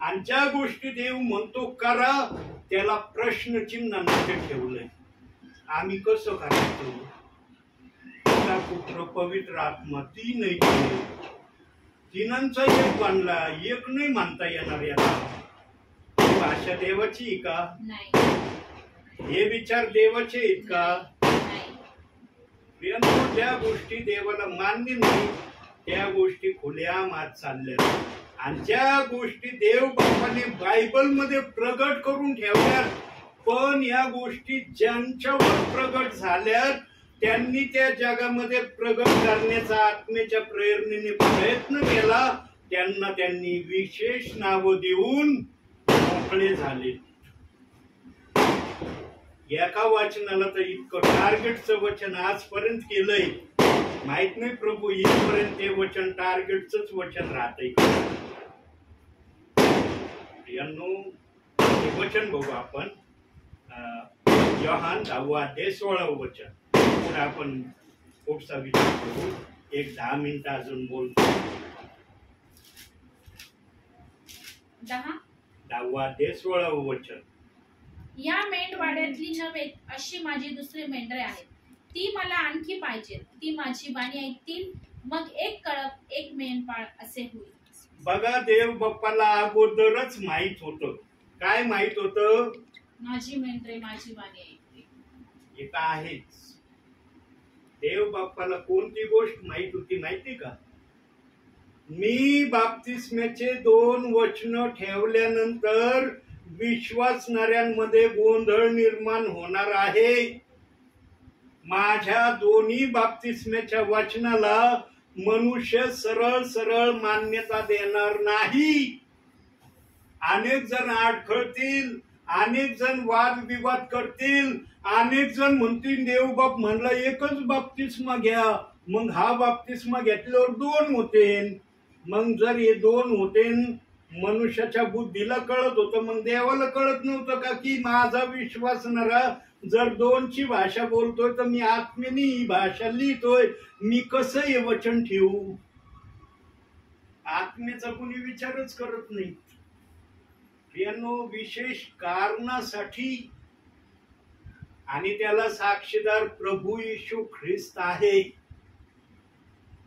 आणि ज्या गोष्टी देव म्हणतो करा त्याला प्रश्नचिन्ह मध्ये ठेवलंय. आम्ही कसं करायचो? पिता पुत्र पवित्र आत्मा तीन आहे. तिनांचा एक बनला, एक नाही मानता येणार याला. ही भाषा देवाची आहे का? नाही. हे विचार देवाचे आहेत का? नाही. ज्या गोष्टी देवाला मान्य नाही त्या गोष्टी खुल्या मात चालल्या, आणि ज्या गोष्टी देव बापाने बायबल मध्ये प्रगट करून ठेवल्यात, पण या गोष्टी ज्यांच्यावर प्रगट झाल्यात त्यांनी त्या जगामध्ये प्रगट करण्याचा आत्मेच्या प्रेरणेने प्रयत्न केला, त्यांना त्यांनी विशेष नाव देऊन मोकळे झाले. एका वचनाला तर इतकं टार्गेटचं वचन आजपर्यंत केलंय, माहित नाही प्रभू इथपर्यंत ते वचन टार्गेटच वचन राहतंय. यांनो हे वचन बघू आपण, योहान 10:16 वचन. पुढे आपण पुढचा विचार करू. एक 10 मिनिटं अजून बोलतो. 10:16 वचन. या मेंढवाड्यातली नव्हे अशी माझी दुसरी मेंढरे आहेत, ती मला आणखी पाहिजेत. ती माझी वाणी ऐकतील, मग एक कळप एक मेंढपाळ असे होईल. बघा, देव बाप्पाला अगोदरच माहित होतं. काय माहित होतं? माझी मेंढरे माझी वाणी ऐकतील. हे तर आहेच. देव बाप्पाला कोणती गोष्ट माहित होती माहिती का? मी बाप्तिस्म्याचे 2 वचन ठेवल्यानंतर विश्वासणाऱ्यांमध्ये गोंधळ निर्माण होणार आहे. माझ्या दोन्ही बाप्तिस्म्याच्या वचनाला मनुष्य सरळ सरळ मान्यता देणार नाही. अनेक जण अडखळतील, अनेक जण वादविवाद करतील, अनेक जण म्हणतील देवबाप म्हणला एकच बाप्तिस्मा घ्या, मग हा बाप्तिस्मा घेतल्यावर 2 होते. मग जर हे 2 होते, मनुष्याच्या बुद्धीला कळत होतं, मग देवाला कळत नव्हतं का की माझा विश्वासणारा जर 2ची भाषा बोलतोय तर मी आत्मेने ही भाषा लिहितोय, मी कसं हे वचन ठेवू? आत्मेचा कुणी विचारच करत नाही. यांनो विशेष कारणासाठी, आणि त्याला साक्षीदार प्रभू येशू ख्रिस्त आहे.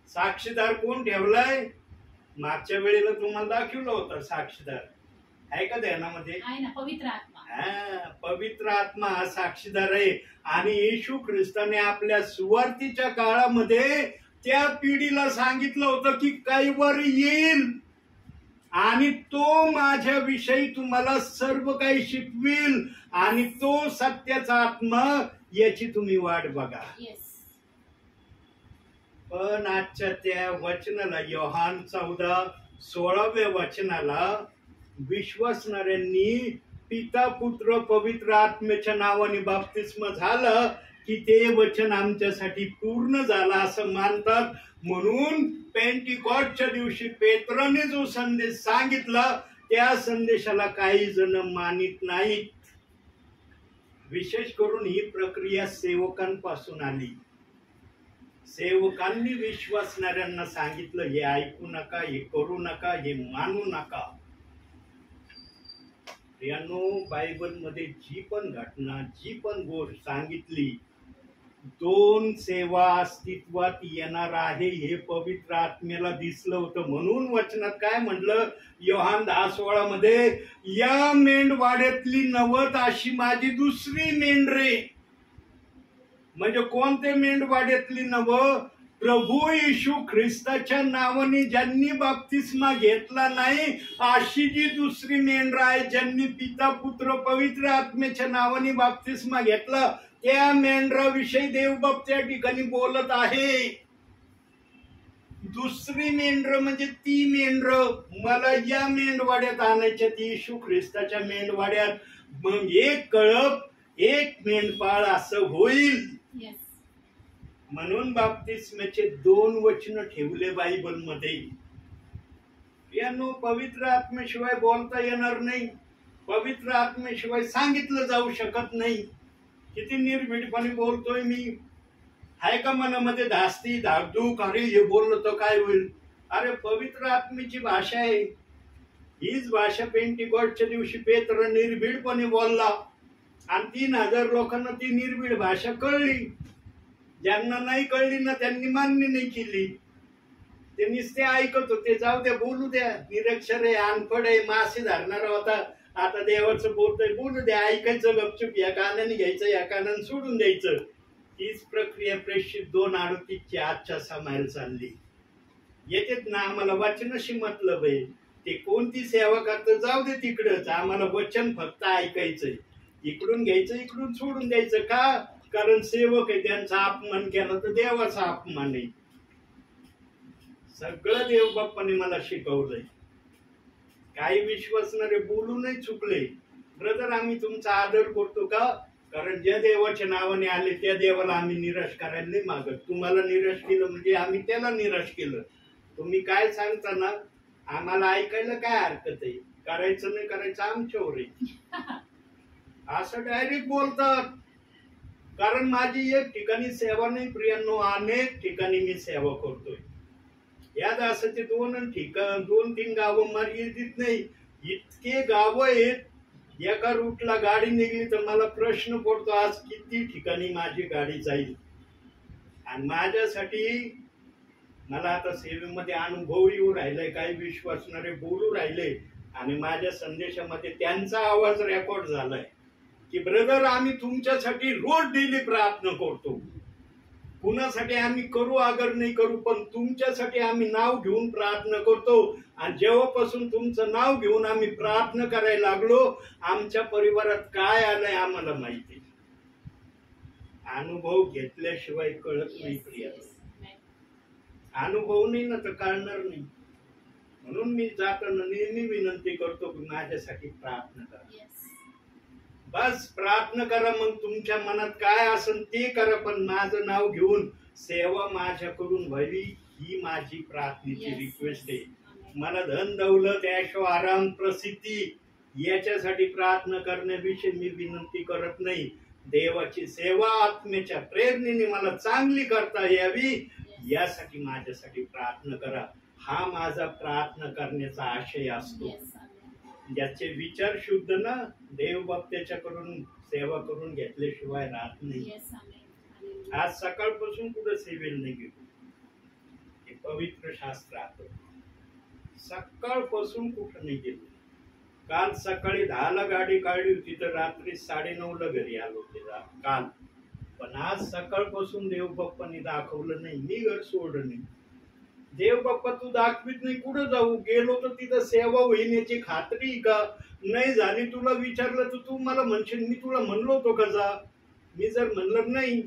साक्षीदार कोण ठेवलाय? मागच्या वेळेला तुम्हाला दाखवलं होतं साक्षीदार आहे का ध्यानामध्ये? आहे ना, पवित्र आत्मा. पवित्र आत्मा हा साक्षीदार आहे. आणि येशू ख्रिस्ताने आपल्या सुवार्तीच्या काळामध्ये त्या पिढीला सांगितलं होतं की कैवार येईल आणि तो माझ्या विषयी तुम्हाला सर्व काही शिकविल, आणि तो सत्याचा आत्मा, याची तुम्ही वाट बघा. पण आजच्या त्या वचनाला, योहान 14:16 वचनाला विश्वासणाऱ्यांनी पिता पुत्र पवित्र आत्म्याच्या नावाने बाप्तिस्म झालं की ते वचन आमच्यासाठी पूर्ण झालं असं मानतात. म्हणून पेंटिकॉस्टच्या दिवशी पेत्राने जो संदेश सांगितला त्या संदेशाला काही जण मानित नाहीत. विशेष करून ही प्रक्रिया सेवकांपासून आली. सेवकांनी विश्वासणाऱ्यांना सांगितलं हे ऐकू नका, हे करू नका, हे मानू नका. यांनो बायबल मध्ये जी पण घटना, जी पण गोष्ट सांगितली, 2 सेवा अस्तित्वात येणार आहे हे पवित्र आत्म्याला दिसलं होतं. म्हणून वचनात काय म्हटलं योहान 10:16 मध्ये, या मेंढवाड्यातली 90 अशी माझी दुसरी मेंढरे. म्हणजे कोणते मेंढवाड्यातली 90? प्रभू येशू ख्रिस्ताच्या नावाने ज्यांनी बाप्तिस्मा घेतला नाही अशी जी दुसरी मेंढर आहे, ज्यांनी पिता पुत्र पवित्र आत्म्याच्या नावाने बाप्तिस्मा घेतला, त्या मेंढराविषयी देवबाप त्या ठिकाणी बोलत आहे. दुसरी मेंढर म्हणजे ती मेंढर मला या मेंढवाड्यात आणायच्या, ती येशू ख्रिस्ताच्या मेंढवाड्यात. मग एक कळप एक मेंढपाळ असं होईल. म्हणून बाप्तिस्म्याचे 2 वचन ठेवले बायबल मध्ये. यानो पवित्र आत्म्याशिवाय बोलता येणार नाही, पवित्र आत्म्याशिवाय सांगितलं जाऊ शकत नाही. किती निर्भीडपणे बोलतोय मी. आहे का मनामध्ये धास्ती धाकधूक, अरे हे बोललं तर काय होईल? अरे पवित्र आत्म्याची भाषा आहे. हीच भाषा पेंटिकॉस्टच्या दिवशी पेत्र निर्भीडपणे बोलला. आणि 3000 लोकांना ती निर्भीड भाषा कळली. ज्यांना नाही कळली ना त्यांनी मान्य नाही केली. ते नुसते ऐकत होते, जाऊ द्या बोलू द्या, निरक्षर आहे, अनपड आहे, मासे धरणारा होता, आता देवाचं बोलतोय बोलू द्या, ऐकायचं गपचूप, या कानाने घ्यायचं या कानाने सोडून द्यायचं. हीच प्रक्रिया प्रेषित 2:38 आजच्या समायला चालली. येतेत ना, आम्हाला वचनाशी मतलब आहे. ते कोणती सेवा करतं जाऊ दे तिकडच, आम्हाला वचन फक्त ऐकायचंय. इकडून घ्यायचं इकडून सोडून द्यायचं. का? कारण सेवक आहे, त्यांचा अपमान केला तर देवाचा अपमान आहे. सगळं देव बाप्पाने मला शिकवलंय. काही विश्वासणारे बोलूनही चुकले, ब्रदर आम्ही तुमचा आदर करतो का? कारण ज्या देवाच्या नावाने आले त्या देवाला आम्ही निराश करायला नाही मागत. तुम्हाला निराश केलं म्हणजे आम्ही त्याला निराश केलं. तुम्ही काय सांगता ना, आम्हाला ऐकायला काय हरकत आहे, करायचं नाही करायचं आमच्यावर आहे. असं डायरेक्ट बोलतात. कारण माझी एक ठिकाणी सेवा नाही प्रियांनो, अनेक ठिकाणी मी सेवा करतोय. या दासाचे 2-3 गावं मर्यादित नाही, इतके गावं आहेत. एका रूटला गाडी निघली तर मला प्रश्न पडतो आज किती ठिकाणी माझी गाडी जाईल. आणि माझ्यासाठी मला आता सेवेमध्ये अनुभव येऊ राहिलाय. काही विश्वासणारे बोलू राहिले आणि माझ्या संदेशामध्ये त्यांचा आवाज रेकॉर्ड झालाय की ब्रदर आम्ही तुमच्यासाठी रोज डेली प्रार्थना करतो. कुणासाठी आम्ही करू अगर नाही करू, पण तुमच्यासाठी आम्ही नाव घेऊन प्रार्थना करतो. आणि जेव्हापासून तुमचं नाव घेऊन आम्ही प्रार्थना करायला लागलो, आमच्या परिवारात काय आलंय आम्हाला माहिती. अनुभव घेतल्याशिवाय कळत नाही प्रिया. अनुभव नाही ना तर कळणार नाही. म्हणून मी जाताना नेहमी विनंती करतो की माझ्यासाठी प्रार्थना करा. बस प्रार्थना करा, मग तुमच्या मनात काय असेल ते करा, पण माझं नाव घेऊन सेवा माझ्याकडून व्हावी ही माझी प्रार्थनेची रिक्वेस्ट आहे. मला धन दौलत ऐशो आराम प्रसिद्धी याच्यासाठी प्रार्थना करण्याविषयी मी विनंती करत नाही. देवाची सेवा आत्म्याच्या प्रेरणेने मला चांगली करता यावी यासाठी माझ्यासाठी प्रार्थना करा. हा माझा प्रार्थना करण्याचा आशय असतो. ज्याचे विचार शुद्ध ना, देव बाप त्याच्याकडून सेवा करून घेतल्याशिवाय राहत नाही. आज सकाळपासून कुठं सेवेला नाही गेलो, हे पवित्र शास्त्रात सकाळपासून कुठं नाही गेलो. काल सकाळी 10ला गाडी काढली होती तर रात्री 9:30ला घरी आलो होते काल. पण आज सकाळपासून देव बाप्पांनी दाखवलं नाही, मी घर सोडलं नाही. देव बाप्पा तू दाखवित नाही, कुठं जाऊ? गेलो तर तिथं सेवा होईल याची खात्री का नाही झाली? तुला विचारलं तर तू मला म्हणशील मी तुला म्हणलो होतो का जा? मी जर म्हणलं नाही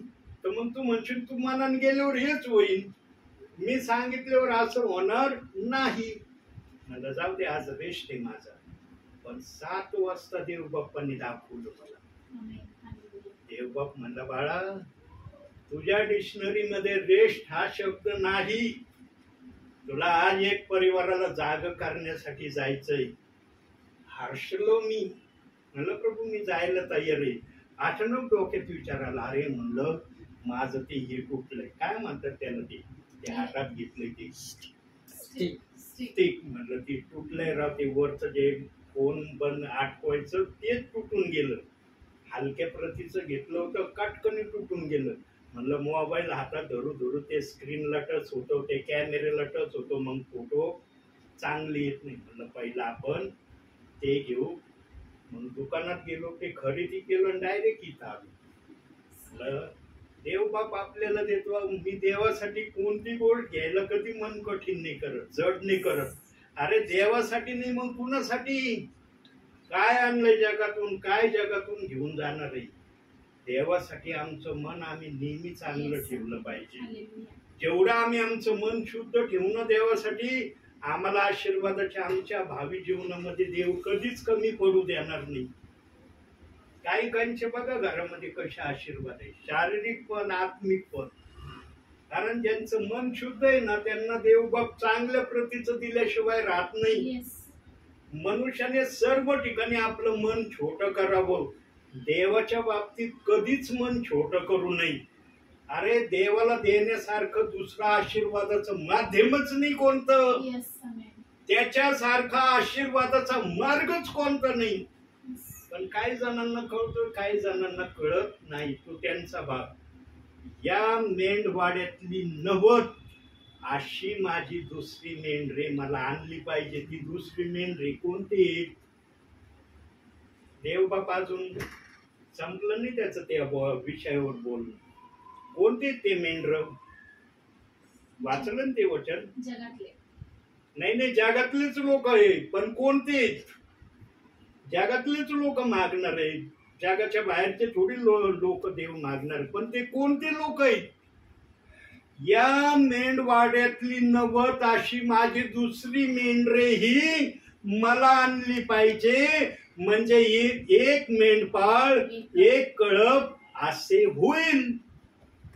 तर मग तू म्हणशील तू मनाने गेल्यावर हेच होईल, मी सांगितल्यावर असं होणार नाही. म्हणलं जाऊ दे, आज रेस्ट आहे माझा. पण 7 वाजता देव बाप्पांनी दाखवलं मला. देव बाप म्हणला बाळा तुझ्या डिक्शनरी मध्ये रेस्ट हा शब्द नाही. तुला आज एक परिवाराला जाग करण्यासाठी जायचंय. हर्षलो मी. म्हणलं प्रभू मी जायला तयार आहे. अचानक डोक्यात विचार आला, अरे म्हणलं माझं ते हे तुटलंय, काय म्हणतात त्याला, ते हातात घेतलंय ते स्टिक. म्हणलं ते तुटलंय राव, ते वरचं जे फोन बंद आटवायचं तेच तुटून गेलं. हलक्या प्रतीचं घेतलं होतं, काटकनी तुटून गेलं. म्हणलं मोबाईल हातात धरू धरू ते स्क्रीनला टच होतो, ते कॅमेऱ्याला टच होतो, मग फोटो चांगली येत नाही. म्हणलं पहिला आपण ते घेऊ. मग दुकानात गेलो, ते खरेदी केलं, डायरेक्ट इथं आलो. देव बाप आपल्याला देतो. मी देवासाठी कोणती गोष्ट घ्यायला कधी मन कठीण नाही करत, जड नाही करत. अरे देवासाठी नाही मग कुणासाठी? काय आणलंय जगातून, काय जगातून घेऊन जाणार आहे? देवासाठी आमचं मन आम्ही नेहमी चांगलं ठेवलं पाहिजे. जेवढं आम्ही आमचं मन शुद्ध ठेवणं देवासाठी, आम्हाला आशीर्वादाच्या आमच्या भावी जीवनामध्ये देव कधीच कमी पडू देणार नाही. काही काहींचे बघा घरामध्ये कशा आशीर्वाद आहे, शारीरिक पण आत्मिक पण. कारण ज्यांचं मन शुद्ध आहे ना त्यांना देव बाप चांगल्या प्रतीचं दिल्याशिवाय राहत नाही. मनुष्याने सर्व ठिकाणी आपलं मन छोटं करावं, देवाच्या बाबतीत कधीच मन छोटं करू नये. अरे देवाला देण्यासारखं दुसरा आशीर्वादाचं माध्यमच नाही कोणतं, त्याच्यासारखा आशीर्वादाचा मार्गच कोणता नाही. पण पण काही जणांना कळतो, काही जणांना कळत नाही. तो त्यांचा भाग. या मेंढवाड्यातली 90 अशी माझी दुसरी मेंढरे मला आणली पाहिजे. ती दुसरी मेंढरे कोणती? देवबाप अजून संपलं नाही त्याचं त्या विषयावर बोलणं. कोणते ते मेंढर? वाचलं ना ते वचन? जगातले नाही, जगातलेच लोक आहे. पण कोणते? जगातलेच लोक मागणार आहेत. जगाच्या बाहेरचे थोडी लोक देव मागणार. पण ते कोणते लोक आहेत? या मेंढवाड्यातली 90 अशी माझी दुसरी मेंढरे ही मला आणली पाहिजे. म्हणजे एक मेंढपाळ, एक कळप असे होईल.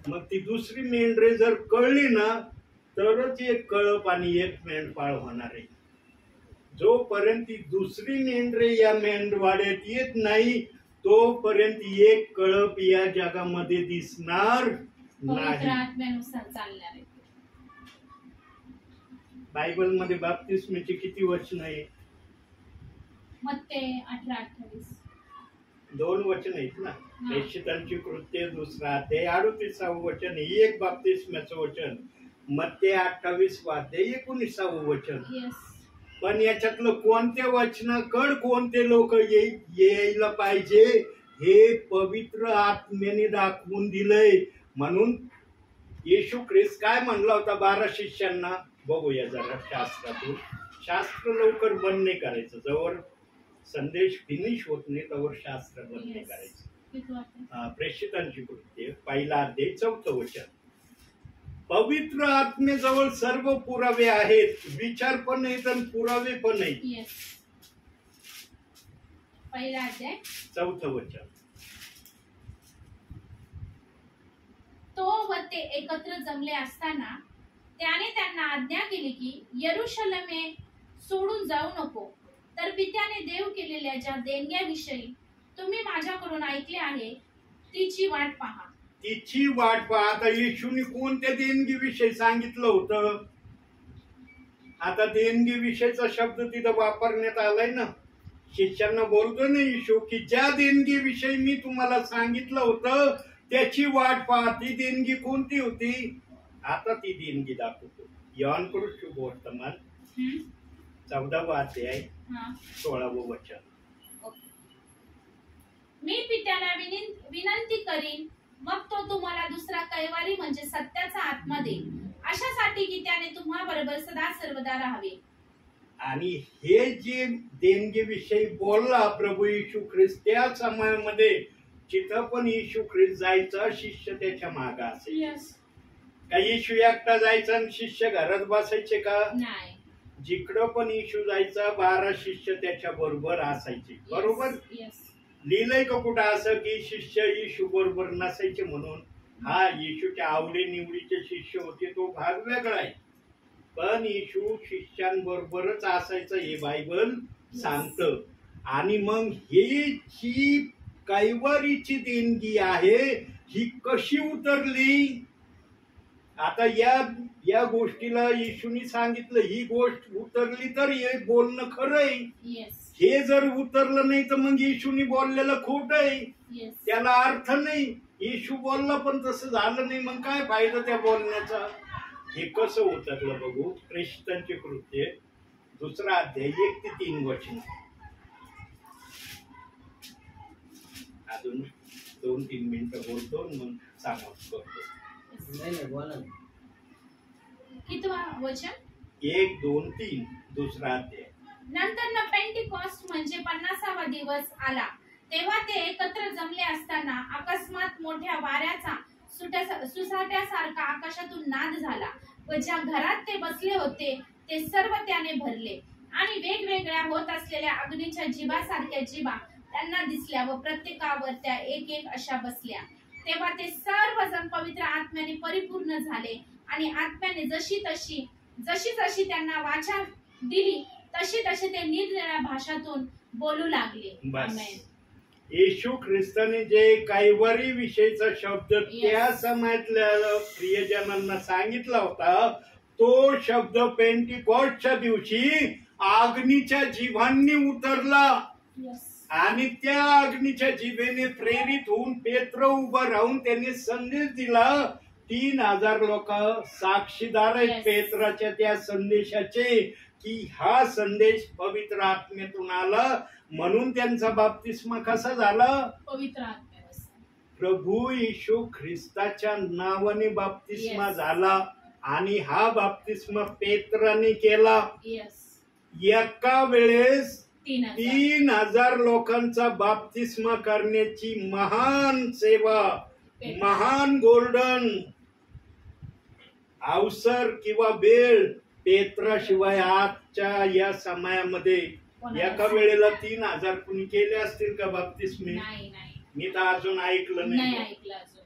मग ती दुसरी मेंढरे जर कळली ना तरच एक कळप आणि एक मेंढपाळ होणार आहे. जोपर्यंत ती दुसरी मेंढरे या मेंढवाड्यात येत नाही तोपर्यंत एक कळप या जगामध्ये दिसणार नाही. आत्म्यानुसार चालणार आहे. बायबल मध्ये बाप्तिस्माची किती वचन आहे? मत्ते 18:28. 2 वचन आहेत ना. प्रेषितांची कृत्य 2 अध्याय 38 वचन, एक बाप्तिस्माचं वचन. मत्ते 28 अध्याय 19 वचन. पण याच्यातलं कोणत्या वचनाकड कोणते लोक यायला पाहिजे हे पवित्र आत्म्याने दाखवून दिलंय. म्हणून येशू ख्रिस्त काय म्हणला होता 12 शिष्यांना? बघूया जरा शास्त्रातून. शास्त्र लवकर बंद नाही करायचं. जवळ संदेश फिनिश होत नाही तवर शास्त्र बंद नाही करायचं. प्रेषितांची कृत्य 1 अध्याय 4 वचन. पवित्र आत्मेजवळ सर्व पुरावे आहेत. विचार पण आहेत आणि पुरावे पण आहेत. 1 अध्याय 4 वचन. तो व ते एकत्र जमले असताना त्याने त्यांना आज्ञा केली की यरूशलेम सोडून जाऊ नको, तर पित्याने देव केलेल्या ज्या देणग्याविषयी तुम्ही माझ्याकडून ऐकले आहे तिची वाट पहा. तिची वाट पहा. आता येशूने कोणत्या देणगीविषयी सांगितलं होतं? आता देणगीविषयीचा शब्द तिथं वापरण्यात आलाय ना. शिष्यांना बोलतो ना येशू की ज्या देणगीविषयी मी तुम्हाला सांगितलं होतं त्याची वाट पहा. ती देणगी कोणती होती? आता ती देणगी दाखवतो. योहान शुभ वर्तमान 14 अध्याय 16 वचन. मी पित्याला विनंती करीन, मग तो तुम्हाला दुसरा कैवारी म्हणजे सत्याचा आत्मा देईल, अशासाठी की त्याने तुम्हा बरोबर सदा सर्वदा राहावे. आणि हे जे देणगीविषयी बोलला प्रभू येशू ख्रिस्त त्या समयामध्ये जिथं पण येशू ख्रिस्त जायचा शिष्य त्याच्या मागे असायचे. का येशू एकटा जायचा आणि शिष्य घरात बसायचे का? नाही. जिकडं पण येशू जायचा 12 शिष्य त्याच्या बरोबर असायचे. बरोबर लिहिलंय का कुठं असं की शिष्य येशू बरोबर नसायचे म्हणून? हा, येशूच्या आवडी निवडीचे शिष्य होते तो भाग वेगळा आहे. पण येशू शिष्यांबरोबरच असायचं हे बायबल सांगतं. आणि मग ही कैवारीची देणगी आहे ही कशी उतरली? आता या गोष्टीला येशूने सांगितलं ही गोष्ट उतरली तर हे बोलणं खरं आहे. हे जर उतरलं नाही तर मग येशूने बोललेलं खोट आहे. त्याला अर्थ नाही. येशू बोलला पण तसं झालं नाही, मग काय फायदा त्या बोलण्याचा? हे कसं उतरलं बघू. प्रेषितांचे कृत्य 2 अध्याय 1 ते 3 वचन. अजून 2-3 मिनिटं बोलतो मग समाप्त करतो. नाही बोला. कितवा वचन? 1, 2, 3 2 अध्याय. नंतर पेंटिकॉस्ट म्हणजे 50वा दिवस आला. तेव्हा ते एकत्र जमले असताना अकस्मात मोठ्या वाऱ्याचा सुसाट्यासारखा आकाशातून नाद झाला व ज्या घरात ते बसले होते ते सर्व त्याने भरले. आणि वेगवेगळ्या होत असलेल्या अग्नीच्या जिभासारख्या जिभा त्यांना दिसल्या व प्रत्येकावर त्या एक एक अशा बसल्या. तेव्हा ते सर्वजण पवित्र आत्म्याने परिपूर्ण झाले आणि आत्म्याने जशी जशी त्यांना वाचा दिली तशी ते निरनिराळ्या भाषातून बोलू लागले. आमेन. येशू ख्रिस्ताने जे कैवारी विषयीचा शब्द त्या समयातल्या प्रियजनांना सांगितला होता तो शब्द पेंटिकॉस्टच्या दिवशी अग्नीच्या जिव्हांनी उतरला. आणि त्या अग्नीच्या जिभेने प्रेरित होऊन पेत्र उभं राहून त्यांनी संदेश दिला. 3000 लोक साक्षीदार आहेत Yes. पेत्राच्या त्या संदेशाचे, की हा संदेश पवित्र आत्म्यातून आला. म्हणून त्यांचा बाप्तिस्मा कसा झाला? पवित्र आत्म्यावर. प्रभू येशू ख्रिस्ताच्या नावाने बाप्तिस्मा Yes. झाला. आणि हा बाप्तिस्मा पेत्राने केला. येस. एका वेळेस 3000. 3000 लोकांचा बाप्तिस्मा करण्याची महान सेवा, महान गोल्डन अवसर किंवा वेळ पेत्राशिवाय आजच्या या समयामध्ये एका वेळेला 3000 कुणी केले असतील का बाप्तिस्मे? नाही. मी तर अजून ऐकलं नाही नाही. ऐकलं अजून.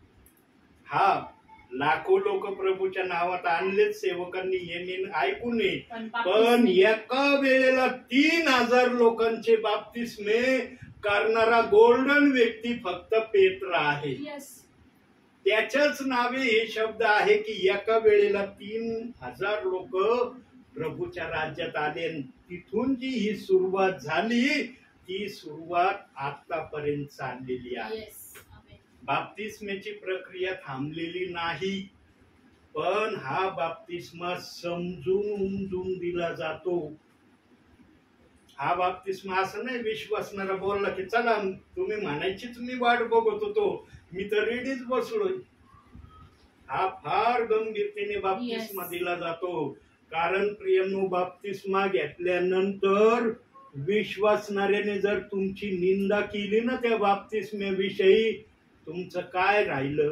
हा, लाखो लोक प्रभूच्या नावात आणलेच सेवकांनी हे ऐकू नये, पण पण बाप्तिस्मे- एका वेळेला 3000 लोकांचे बाप्तिस्मे करणारा गोल्डन व्यक्ती फक्त पेत्र आहे. येस. त्याच्याच नावे हे शब्द आहे की एका वेळेला 3000 लोक प्रभूच्या राज्यात आले. तिथून जी ही सुरुवात झाली, ती सुरुवात आतापर्यंत चाललेली आहे. येस. आमेन. बाप्तिस्मेची प्रक्रिया थांबलेली नाही, पण हा बाप्तिस्मा समजून उमजून दिला जातो. हा बाप्तिस्मा असं नाही विश्वासणारा बोलला की चला तुम्ही म्हणायचीच मी वाट बघत होतो, मी तर रेडीच बसलोय. हा फार गंभीरतेने बाप्तिस्मा Yes. दिला जातो. कारण प्रियनो, बाप्तिस्मा घेतल्यानंतर विश्वासणाऱ्याने जर तुमची निंदा केली ना त्या बाप्तिस्म्याविषयी, तुमचं काय राहिलं?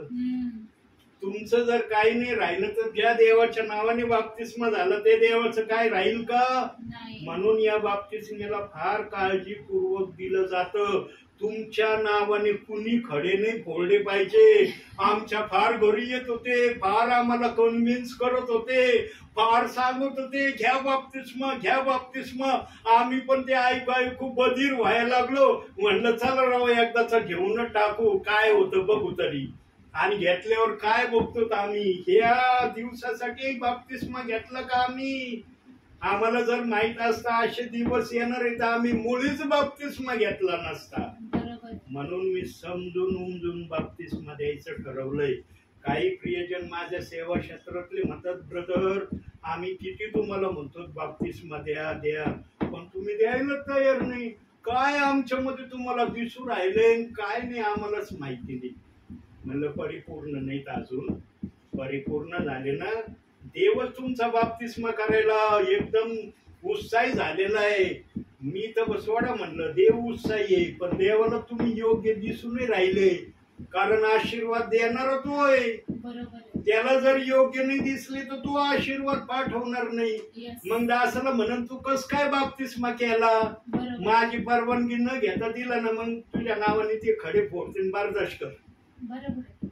तुमचं जर काही नाही राहिलं तर ज्या देवाच्या नावाने बाप्तिस्मा झाला ते देवाचं काय राहील का? नाही. म्हणून या बाप्तिस्मेला फार काळजीपूर्वक दिलं जातं. तुमच्या नावाने कुणी खडे नाही फोडले पाहिजे. आमच्या फार घरी येत होते, फार आम्हाला कन्व्हिन्स करत होते, फार सांगत होते घ्या बाप्तिस्मा घ्या बाप्तिस्मा. आम्ही पण ते ऐकू बधीर व्हायला लागलो. म्हणलं चला राव एकदाचा घेऊनच टाकू, काय होतं बघू तरी. आणि घेतल्यावर काय बघतो आम्ही, ह्या दिवसासाठी बाप्तिस्मा घेतला का आम्ही? आम्हाला जर माहित असता असे दिवस येणार आहे तर आम्ही मुळीच बाप्तिस्मा घेतला नसता. बरोबर. म्हणून मी समजून उमजून बाप्तिस्मा द्यायचं ठरवलंय. काही प्रियजन माझ्या सेवा क्षेत्रातले म्हणतात, ब्रदर आम्ही किती तुम्हाला म्हणतो बाप्तिस्मा द्या द्या, पण तुम्ही द्यायला तयार नाही. काय आमच्यामध्ये तुम्हाला दिसू राहिले काय नाही आम्हालाच माहिती नाही. म्हणलं परिपूर्ण नाहीत अजून, परिपूर्ण झाले ना देवच तुमचा बाप्तिस्मा करायला एकदम उत्साही झालेला आहे. मी तर बसवाडा म्हणलं देव उत्साही आहे, पण देवाला तुम्ही योग्य दिसूनही राहिले. कारण आशीर्वाद देणारा तो आहे. बरोबर. त्याला जर योग्य नाही दिसले तर तो आशीर्वाद पाठवणार नाही. येस. मग दासाला म्हणून तू कस काय बाप्तिस्मा केला? बरोबर. माझी परवानगी न घेता दिला ना, मग तुझ्या नावाने ते खडे फोडतील बारदाश कर. बरोबर.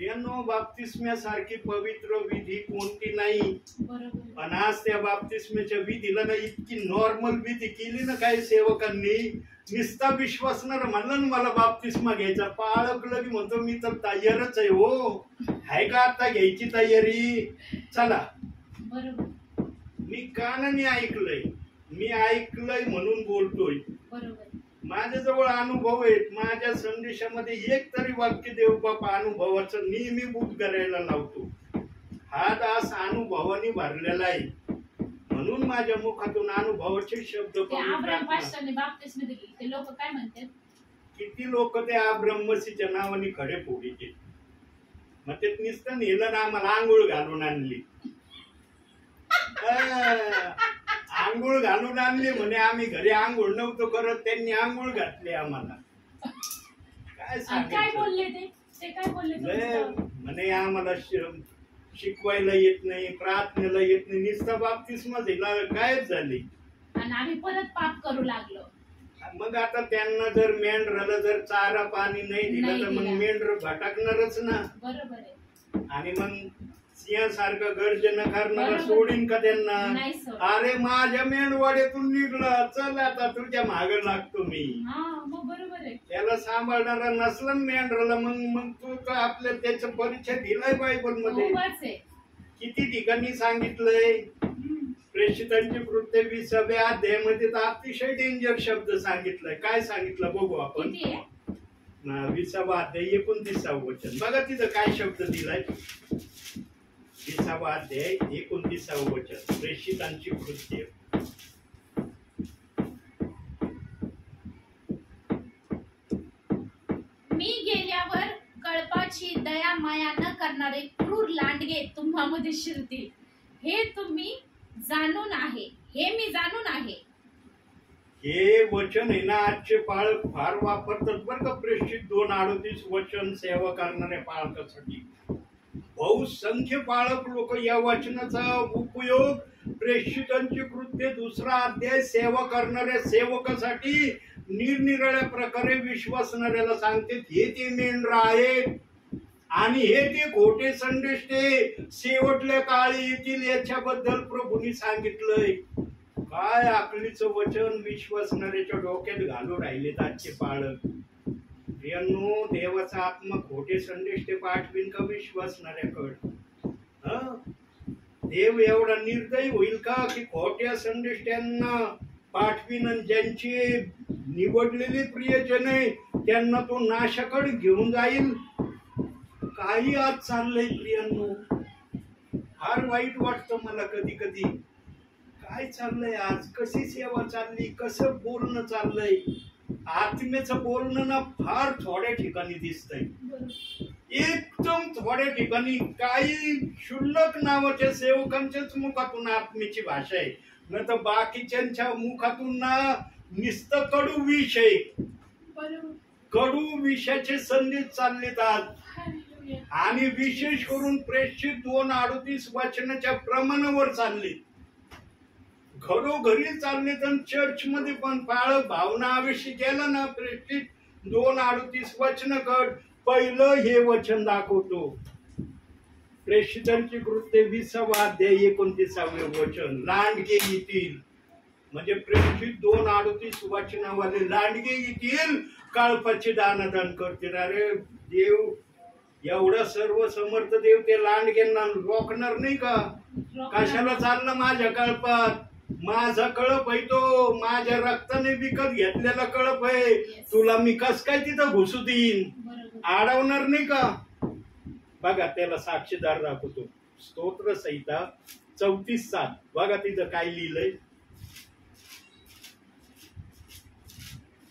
यांनो, बाप्तिस्म्यासारखी पवित्र विधी कोणती नाही. बरोबर. पण आज त्या बाप्तिस्म्याच्या विधीला ना इतकी नॉर्मल विधी केली ना काही सेवकांनी. निस्ता विश्वासणार म्हणलं ना मला बाप्तिस्मा घ्यायचा, पाळकलं की म्हणतो मी तर तयारच आहे. हो आहे का आता घ्यायची तयारी? चला. बरोबर. मी कानाने ऐकलंय, मी ऐकलंय म्हणून बोलतोय. बरोबर. माझ्याजवळ अनुभव आहेत. माझ्या संदेशामध्ये एक तरी वाक्य देवबापा अनुभवाचं नेहमी बोध करायला लावतो. हा दास अनुभवाने भरलेला आहे, म्हणून माझ्या मुखातून अनुभवाचे शब्द ते अब्राहम पास्टरने बाप्तिस्मा दिली, ते लोक काय म्हणतात? किती लोक त्या ब्रह्मसीच्या नावाने खडे फोडीचे. मग ते नुसतं नेलं ना आम्हाला आंघोळ घालून आणली. आंघोळ घालून आणली म्हणे, आम्ही घरी आंघोळ नव्हतो करत, त्यांनी आंघोळ घातली आम्हाला. काय काय सांगायचं? बोलले ते काय बोलले तुमचं? म्हणे आम्हाला शिकवायला येत नाही, प्रार्थनेला येत नाही, नुसतं बाप्तिस्मा दिला गायब झाली. आणि आम्ही परत पाप करू लागलो. मग आता त्यांना जर मेंढराला जर चारा पाणी नाही दिलं तर मग मेंढर भटकणारच ना. बरोबर आहे. आणि मग सिंहासारखं गर्जन करणारा सोडीन का त्यांना? नाही सोड. अरे माझ्या मेंढवाड्यातून निघलं, चल आता तुझ्या मागे लागतो मी. हा मग बरोबर आहे. त्याला सांभाळणारा नसला मेंढराला मग तू का आपल्या त्याचा परिचय दिलाय बायबल मध्ये. उगाच आहे. किती ठिकाणी सांगितलंय प्रेषितांची कृत्य 20व्या अध्यायामध्ये तर अतिशय डेंजर शब्द सांगितलाय. काय सांगितलं बघू आपण. किती आहे? 20वा अध्याय 29वा वचन बघा तिथं काय शब्द दिलाय. 20वा अध्याय 29वा वचन प्रेषितांची कृत्य. मी गेल्यावर कळपाची दया माया न करणारे क्रूर लांडगे तुम्हामध्ये शिरतील, हे तुम्ही जाणून आहे, हे मी जाणून आहे. हे वचन आहे ना आजचे पाळक फार वापरतात बरं का. प्रेषित 2:38 वचन सेवा करणाऱ्या पाळकासाठी बहुसंख्य पाळक लोक या वचनाचा उपयोग प्रेषितांची कृत्य 2रा अध्याय सेवा करणाऱ्या सेवकासाठी निरनिराळ्या प्रकारे विश्वासणाऱ्याला सांगते. हे ते मेंढर आहेत आणि हे ते खोटे संदेश ते शेवटल्या काळी येतील याच्याबद्दल प्रभूंनी सांगितलंय. काय अकलीचं वचन विश्वासणाऱ्याच्या डोक्यात घालून राहिलेत आजचे पाळक. प्रियांनो, देवाचा आत्मा खोटे संदेश ते पाठवीन का विश्वासणाऱ्याकडे? देव एवढा निर्दयी होईल का की खोट्या संदेश त्यांना पाठवीन आणि ज्यांची निवडलेली प्रियजन आहे त्यांना तो नाशाकडे घेऊन जाईल? काही आज चाललंय प्रियांनो, फार वाईट वाटतं मला कधी कधी. काय चाललंय आज, कशी सेवा चालली, कसं बोलणं चाललंय. आत्म्याचं बोलणं ना फार थोड्या ठिकाणी दिसतंय, एकदम थोड्या ठिकाणी. काही क्षुल्लक नावाच्या सेवकांच्याच मुखातून आत्म्याची भाषा आहे, न तर बाकीच्यांच्या मुखातून ना नुसतं कडू विष आहे. कडू विषाचे संदेश चाललेत आज. आणि विशेष करून प्रेषित 2:38 वचनाच्या प्रमाणावर चालले, घरोघरी चालले. तर चर्च मध्ये पण पाळक भावना आवेशी केला ना प्रेषित 2:38 वचनकड पहिलं हे वचन दाखवतो. प्रेषितांची कृत्य 20वा अध्याय 29वे वचन लांडगे येतील. म्हणजे प्रेषित 2:38 वचनावाले लांडगे येतील, कळपाचे दानदान करतील. अरे देव, एवढा सर्व समर्थ देव ते लांडग्यांना रोखणार नाही का? कशाला चाललं माझ्या कळपात? माझा कळप आहे तो, माझ्या रक्ताने विकत घेतलेला कळप आहे. तुला मी कस काय तिथं घुसू देईन? अडवणार नाही का? बघा त्याला साक्षीदार दाखवतो. स्तोत्र संहिता 34:7 बघा तिथं काय लिहिलंय.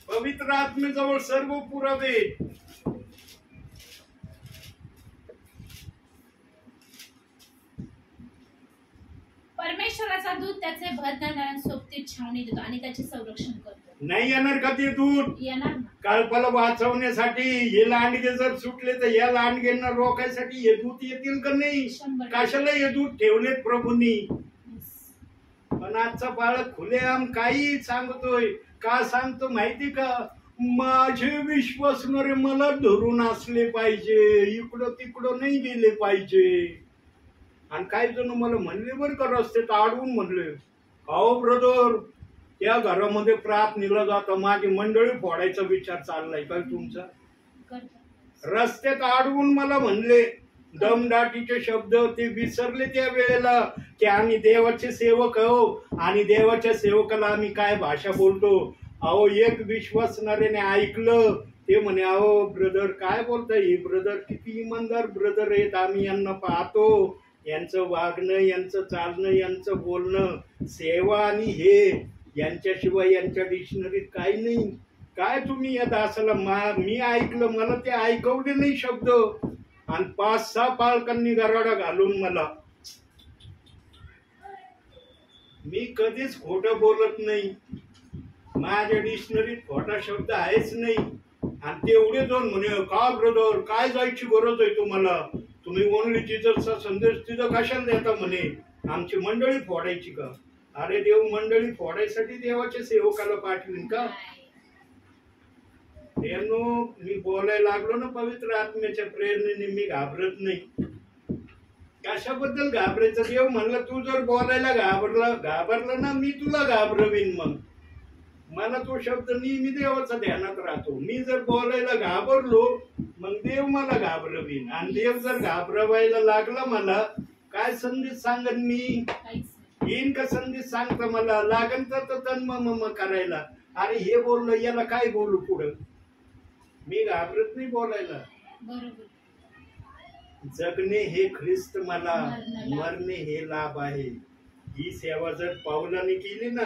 पवित्र आत्मेजवळ सर्व पुरावे. परमेश्वराचा दूत त्याचे भरणाऱ्या सोबतीत छावणी देतो आणि त्याचे संरक्षण करतो. नाही येणार का ते दूत? येणार ना. कळपाला वाचवण्यासाठी हे लांडगे जर सुटले तर या लांडग्यांना रोखायसाठी हे दूत येतील का नाही? कशाला हे दूत ठेवलेत प्रभूंनी? पण आजचा बाळक खुलेआम काही सांगतोय. का सांगतो माहिती का? माझे विश्वासणारे मला धरून असले पाहिजे, इकडं तिकडं नाही गेले पाहिजे. आणि काही जण मला म्हणले बरं का, रस्त्यात अडवून म्हणले, अहो ब्रदर, त्या घरामध्ये प्रार्थनेला जाता माझी मंडळी फोडायचा विचार चाललाय काय तुमचा? रस्त्यात अडवून मला म्हणले, दमदाटीचे शब्द ते विसरले त्या वेळेला की आम्ही देवाचे सेवक आहो आणि देवाच्या सेवकाला आम्ही काय भाषा बोलतो. अहो एक विश्वासणाऱ्याने ऐकलं, ते म्हणे, अहो ब्रदर काय बोलताय? हे ब्रदर किती इमानदार ब्रदर आहेत, आम्ही यांना पाहतो, यांचं वागणं, यांचं चालणं, यांचं बोलणं, सेवा आणि हे यांच्याशिवाय यांच्या डिक्शनरीत काही नाही. काय तुम्ही या दासाला मी ऐकलं, मला ते ऐकवले नाही शब्द. आणि 5-6 पालकांनी गराडा घालून मला. मी कधीच खोटं बोलत नाही, माझ्या डिक्शनरीत खोटा शब्द आहेच नाही. आणि तेवढे दोन म्हणे, का ब्रदर काय जायची गरज आहे तुम्हाला? तुम्ही ओनली जीससचा संदेश तिथं कशाला देता म्हणे? आमची मंडळी फोडायची का? अरे देव मंडळी फोडायसाठी देवाच्या सेवकाला पाठवीन का? मी बोलायला लागलो ना पवित्र आत्म्याच्या प्रेरणेने, मी घाबरत नाही. कशाबद्दल घाबरायचं? देव म्हणलं तू जर बोलायला घाबरला ना, मी तुला घाबरवीन. मग मला तो शब्द नेहमी देवाचा ध्यानात राहतो. मी जर बोलायला घाबरलो मग देव मला घाबरवीन. आणि देव जर घाबरवायला लागला मला, काय संदेश सांगन मी? येईन का संधी सांगता मला लागन तर तन मम करायला. अरे हे बोललो याला काय बोलू पुढं, मी घाबरत नाही बोलायला. बरोबर. जगणे हे ख्रिस्त मला, मरणे मरणे हे लाभ आहे. ही सेवा जर पावलाने केली ना,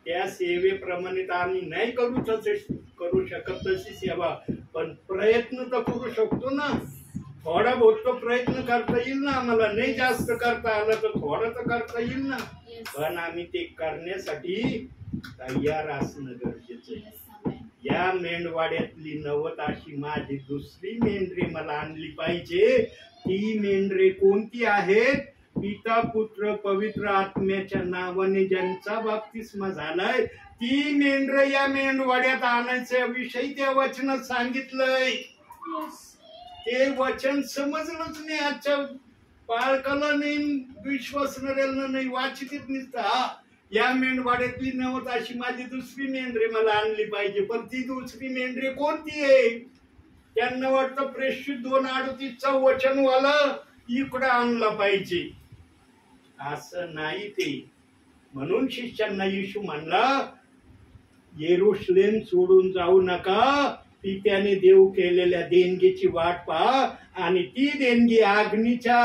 त्या सेवेप्रमाणे तर आम्ही नाही करू शकत तशी सेवा, पण प्रयत्न तर करू शकतो ना. थोडा बहुत तो प्रयत्न करता येईल ना आम्हाला, नाही जास्त करता आला तर थोडा तर करता येईल ना. पण आम्ही ते करण्यासाठी तयार असणं गरजेचं आहे. या मेंढवाड्यातली नवत अशी माझी दुसरी मेंढरे मला आणली पाहिजे. ती मेंढरे कोणती आहेत? पिता पुत्र पवित्र आत्म्याच्या नावाने ज्यांचा बाप्तिस्मा झालाय ती मेंढर या मेंढवाड्यात आणायच्या विषयी त्या वचनात सांगितलंय. ते वचन समजलंच नाही आजच्या बाळकाला, नाही विश्वासणाऱ्याला नाही. वाचित नुसतं या मेंढवाड्यातली नवत अशी माझी दुसरी मेंढरे मला आणली पाहिजे. पण ती दुसरी मेंढरे कोणती आहे? त्यांना वाटतं प्रेषित 2:38 वचनवाला इकडं आणला पाहिजे. असं नाही ते. म्हणून शिष्यांना येशू म्हणला, येरुशलेम सोडून जाऊ नका, पित्याने देव केलेल्या देणगीची वाट पहा. आणि ती देणगी अग्नीच्या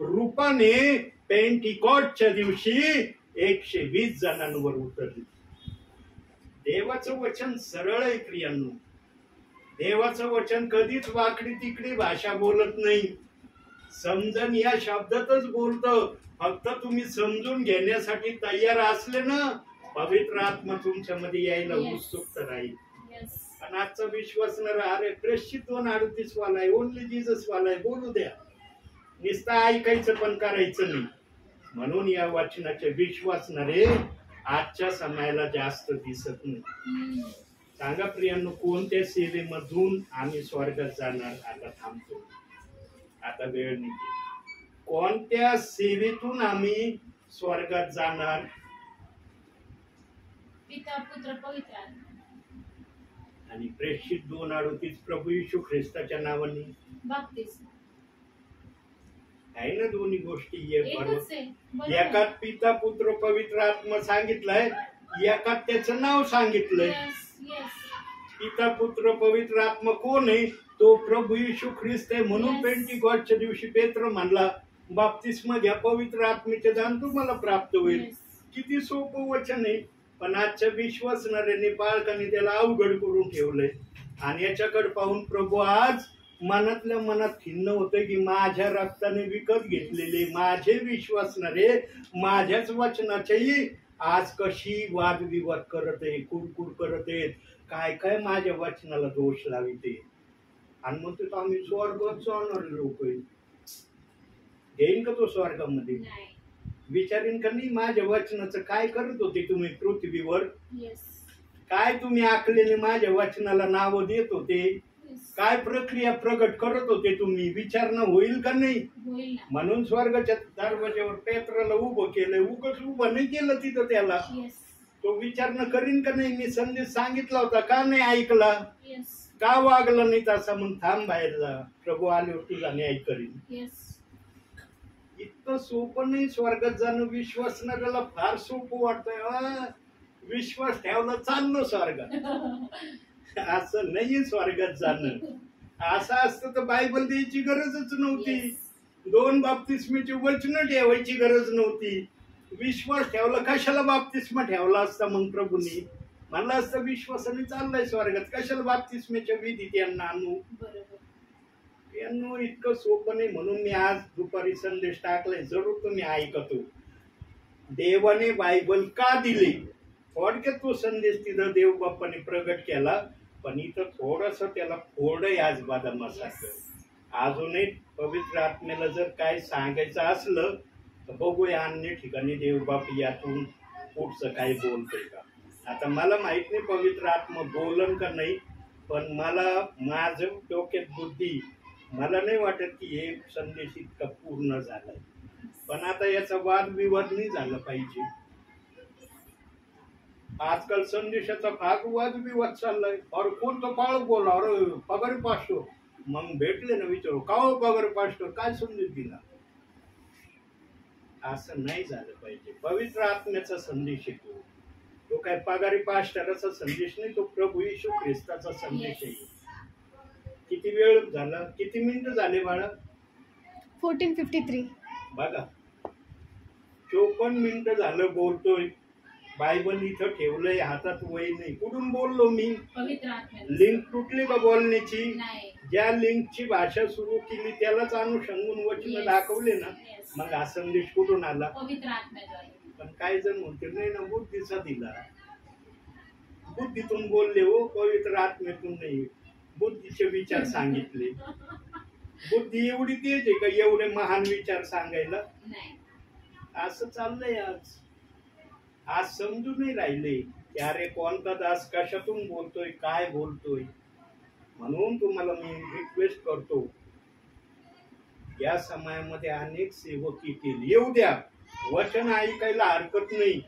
रूपाने पेंटिकॉस्टच्या दिवशी 120 जणांवर उतरली. देवाचं वचन सरळ आहे प्रियांनो. देवाचं वचन कधीच वाकडी तिकडी भाषा बोलत नाही. समजन या शब्दातच बोलतं. फक्त तुम्ही समजून घेण्यासाठी तयार असले ना, पवित्र आत्मा तुमच्यामध्ये यायला उत्सुक राहील. आणि आजचा विश्वास न अरे प्रेषित 2:38 वाला आहे, ओनली जीसस वाला आहे, बोलू द्या. नुसतं ऐकायचं पण करायचं नाही. म्हणून या वचनाचे विश्वास न रे आजच्या समयाला जास्त दिसत नाही. सांगा प्रियांनो, कोणत्या सेवेमधून आम्ही स्वर्गात जाणार? आता थांबतो, आता वेळ नाही. कोणत्या सेवेतून आम्ही स्वर्गात जाणार? पिता पुत्र पवित्र आत्मा. आणि प्रेषित 2:38 प्रभू येशू ख्रिस्ताच्या नावाने बाप्तिस्मा आहे ना. दोन्ही गोष्टी एक एकच आहे. बरोबर. एकात पिता पुत्र पवित्र आत्मा सांगितलंय, एकात त्याचं नाव सांगितलंय. पिता पुत्र पवित्र आत्मा कोण आहे? तो प्रभू येशू ख्रिस्त आहे. म्हणून पेंटिकॉस्टच्या दिवशी पेत्र म्हणला, बाप्तिस्मा घ्या, पवित्र आत्म्याचे दान तुम्हाला प्राप्त होईल. किती सोपं वचन आहे. पण आजच्या विश्वासणाऱ्यांनी बाळकांनी त्याला अवघड करून ठेवलंय. आणि याच्याकडे पाहून प्रभू आज मनातल्या मनात खिन्न होतं की माझ्या रक्ताने विकत घेतलेले माझे विश्वासणारे माझ्याच वचनाच्याही आज कशी वादविवाद करत आहे, कुरकुर करत आहेत, काय काय माझ्या वचनाला दोष लाविते. आणि मग तो आम्ही स्वर्गात जाणारे लोक आहे. घेईन का तो स्वर्गामध्ये? विचारीन का नाही माझ्या वचनाचं काय करत होते तुम्ही पृथ्वीवर? काय तुम्ही आखलेले माझ्या वचनाला नाव देत होते? काय प्रक्रिया प्रगट करत होते तुम्ही? विचारणं होईल का नाही? म्हणून स्वर्गाच्या दरवाज्यावर पेत्राला उभं केलंय. उगाच उभं नाही केलं तिथं त्याला. तो विचारणं करीन का नाही? मी संदेश सांगितला होता, का नाही ऐकला? का वागला नाही तसा? म्हणून थांब बाहेर जा, प्रभू आल्यावर तुझा न्याय करीन. इतकं सोपं नाही स्वर्गात जाणं. विश्वासणाऱ्याला फार सोपं वाटतंय. विश्वास ठेवला चाललो स्वर्गात. असं नाही स्वर्गात जाणं. असं असतं तर बायबल द्यायची गरजच नव्हती. 2 बाप्तिस्मेची वचनं ठेवायची गरज नव्हती. विश्वास ठेवला कशाला बाप्तिस्मा ठेवला असता? मग प्रभूंनी म्हणलं असतं विश्वासाने चाललाय स्वर्गात, कशाला बाप्तिस्मेच्या विधीत यांना आणू? यांना इतकं सोपं नाही. म्हणून मी आज दुपारी संदेश टाकलाय, जरूर तुम्ही ऐकतो. देवाने बायबल का दिली? थोडक्यात तो संदेश तिथं देव बाप्पाने प्रगट केला. पण इथं थोडस त्याला फोडय आज बदामासारखं. अजूनही पवित्र आत्म्याला जर काय सांगायचं असलं तर बघूया अन्य ठिकाणी देवबाप यातून पुढचं काय बोलतोय का. आता मला माहित नाही पवित्र आत्मा बोलन का नाही, पण मला माझं डोक्यात बुद्धी, मला नाही वाटत की हे संदेश इतका पूर्ण झालाय. पण आता याचा वादविवाद नाही झाला पाहिजे. आजकाल संदेशाचा भाग वादविवाद चाललाय. अरे कोणतं पाळ बोला, अरे पगार पाचतो. मग भेटले ना विचारू, का हो पगार पाचतो, काय संदेश दिला? असं नाही झालं पाहिजे. पवित्र आत्म्याचा संदेश आहे तो काय पगारी पास्टराचा संदेश नाही, तो प्रभू येशू ख्रिस्ताचा संदेश आहे. किती वेळ झाला, किती मिनिटं झाले बाळा? 14:53. बघा 54 मिनिटं झालं बोलतोय. बायबल इथं ठेवलंय, हातात वही नाही. कुठून बोललो मी? पवित्र आत्म्याने. लिंक तुटली का बोलण्याची? नाही. ज्या लिंकची भाषा सुरू केली त्यालाच अनुषंगून वचन Yes. दाखवले ना, Yes. मग हा संदेश कुठून आला? पवित्र आत्म्याद्वारे. पण काही जण म्हणते नाही ना, बुद्धीचा दिला. बुद्धीतून बोलले हो, पवित्र आत्म्यातून नाही. बुद्धीचे विचार सांगितले. बुद्धी एवढी तेज आहे का एवढे महान विचार सांगायला? नाही. असं चाललंय आज. आज समजून नाही राहिले की अरे कोणता दास कशातून बोलतोय, काय बोलतोय. म्हणून तुम्हाला मी रिक्वेस्ट करतो, या समयामध्ये अनेक सेवक येतील, येऊ द्या, वचन ऐकायला हरकत नाही,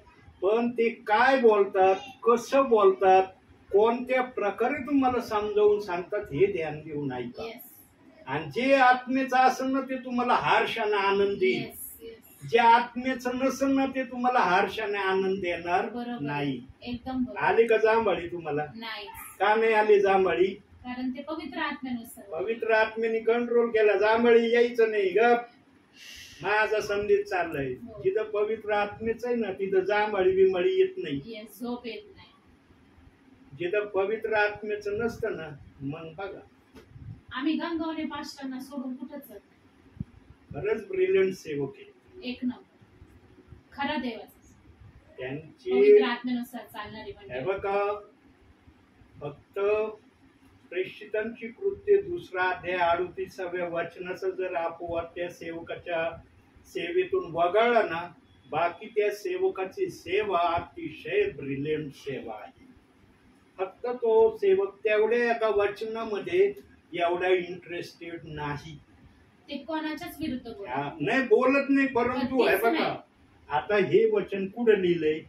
पण ते काय बोलतात, कसं बोलतात, कोणत्या प्रकारे तुम्हाला समजावून सांगतात हे ध्यान देऊन ऐका. Yes. आणि जे आत्मेचं असेल ना ते तुम्हाला हर्षाने आनंद देईल. Yes. Yes. जे आत्म्याचं नसेल ना ते तुम्हाला हर्षाने आनंद देणार बरोबर. नाही. एकदम बरोबर. आली का जांभळी तुम्हाला? नाही. का नाही आली जांभळी? कारण ते पवित्र आत्म्यानुसार. पवित्र आत्म्याने कंट्रोल केला. जांभळी यायचं नाही गप. माझा संदेश चाललाय. जिथं पवित्र आत्मेच आहे ना तिथं जांभळी बिंबळी येत नाही. Yes. झोप येत नाही. जिथं पवित्र आत्म्याचं नसतं ना, मग बघा आम्ही गंगावणे पास्टरांना सोडून कुठंच जात नाही. खरंच ब्रिलियंट सेवक आहे. एक नंबर खरा देवाचा त्यांची पवित्र आत्म्यानुसार चालणारी हे म्हणजे. बघा, फक्त प्रेषितांची कृत्य 2 अध्याय 38व्या वचनाचा जर अपवाद त्या सेवकाच्या सेवेतून वगळला ना, बाकी त्या सेवकाची सेवा अतिशय ब्रिलियंट सेवा आहे. फक्त तो सेवक तेवढ्या एका वचनामध्ये एवढा इंटरेस्टेड नाही. ते कोणाच्याच विरुद्ध बोलतात. नाही बोलत नाही, परंतु हे बघा आता हे वचन कुठं लिहिलंय?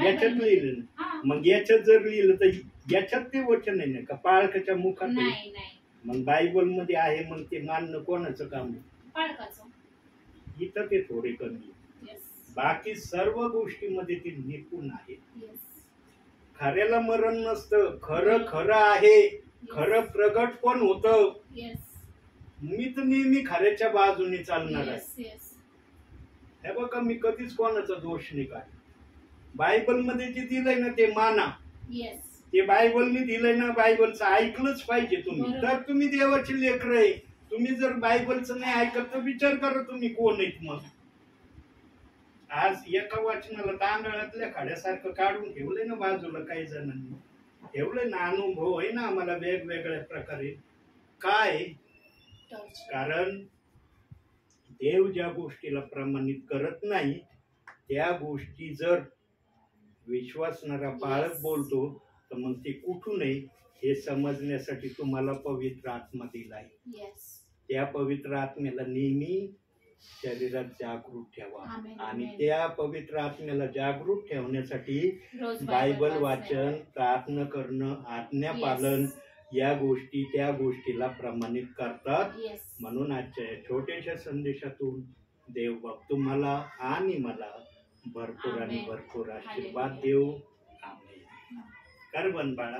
याच्यात लिहिलं ना. हा. मग याच्यात जर लिहिलं तर याच्यात ते वचन आहे ना का पाळकाच्या मुखात आहे? नाही नाही. मग बायबल मध्ये आहे, मग ते मानणं कोणाचं काम आहे? पाळकाचं. इथं ते थोडे कमी. Yes. बाकी सर्व गोष्टीमध्ये ते निपुण आहे. Yes. खऱ्याला मरण नसतं, खरं खरं आहे, खरं प्रगट पण होतं. Yes. मी तर नेहमी खऱ्याच्या बाजूने चालणार आहे. Yes. Yes. हे बघा, मी कधीच कोणाचा दोष नाही काढ. बायबल मध्ये जे दिलंय ना ते माना. Yes. ते बायबलने दिलंय ना, बायबलचं ऐकलंच पाहिजे तुम्ही. बरोबर. तर तुम्ही देवाचे लेकरं आहे. तुम्ही जर बायबलचं नाही ऐकत तर विचार करा तुम्ही कोण आहेत. मग आज एका वाचनाला तांदळातल्या खाड्यासारखं काढून ठेवलंय ना बाजूला, काही जणांनी ठेवलंय ना. अनुभव आहे ना आम्हाला वेगवेगळ्या प्रकारे. काय? Torch. कारण देव ज्या गोष्टीला प्रमाणित करत नाही त्या गोष्टी जर विश्वासणारा बाळक बोलतो तर मग ते कुठून आहे हे समजण्यासाठी तुम्हाला पवित्र आत्मा दिलाय. Yes. त्या पवित्र आत्म्याला नेहमी शरीरात जागृत ठेवा. Amen. आणि Amen. त्या पवित्र आत्म्याला जागृत ठेवण्यासाठी रोज बायबल वाचणे. वाचन, प्रार्थना करणं, आज्ञा Yes. पालन या गोष्टी त्या गोष्टीला प्रमाणित करतात. Yes. म्हणून आजच्या या छोट्याशा संदेशातून देव बाप तुम्हाला आणि मला भरपूर आणि Amen. भरपूर आशीर्वाद Hallelujah. देव. आमेन. कर बन बाळा.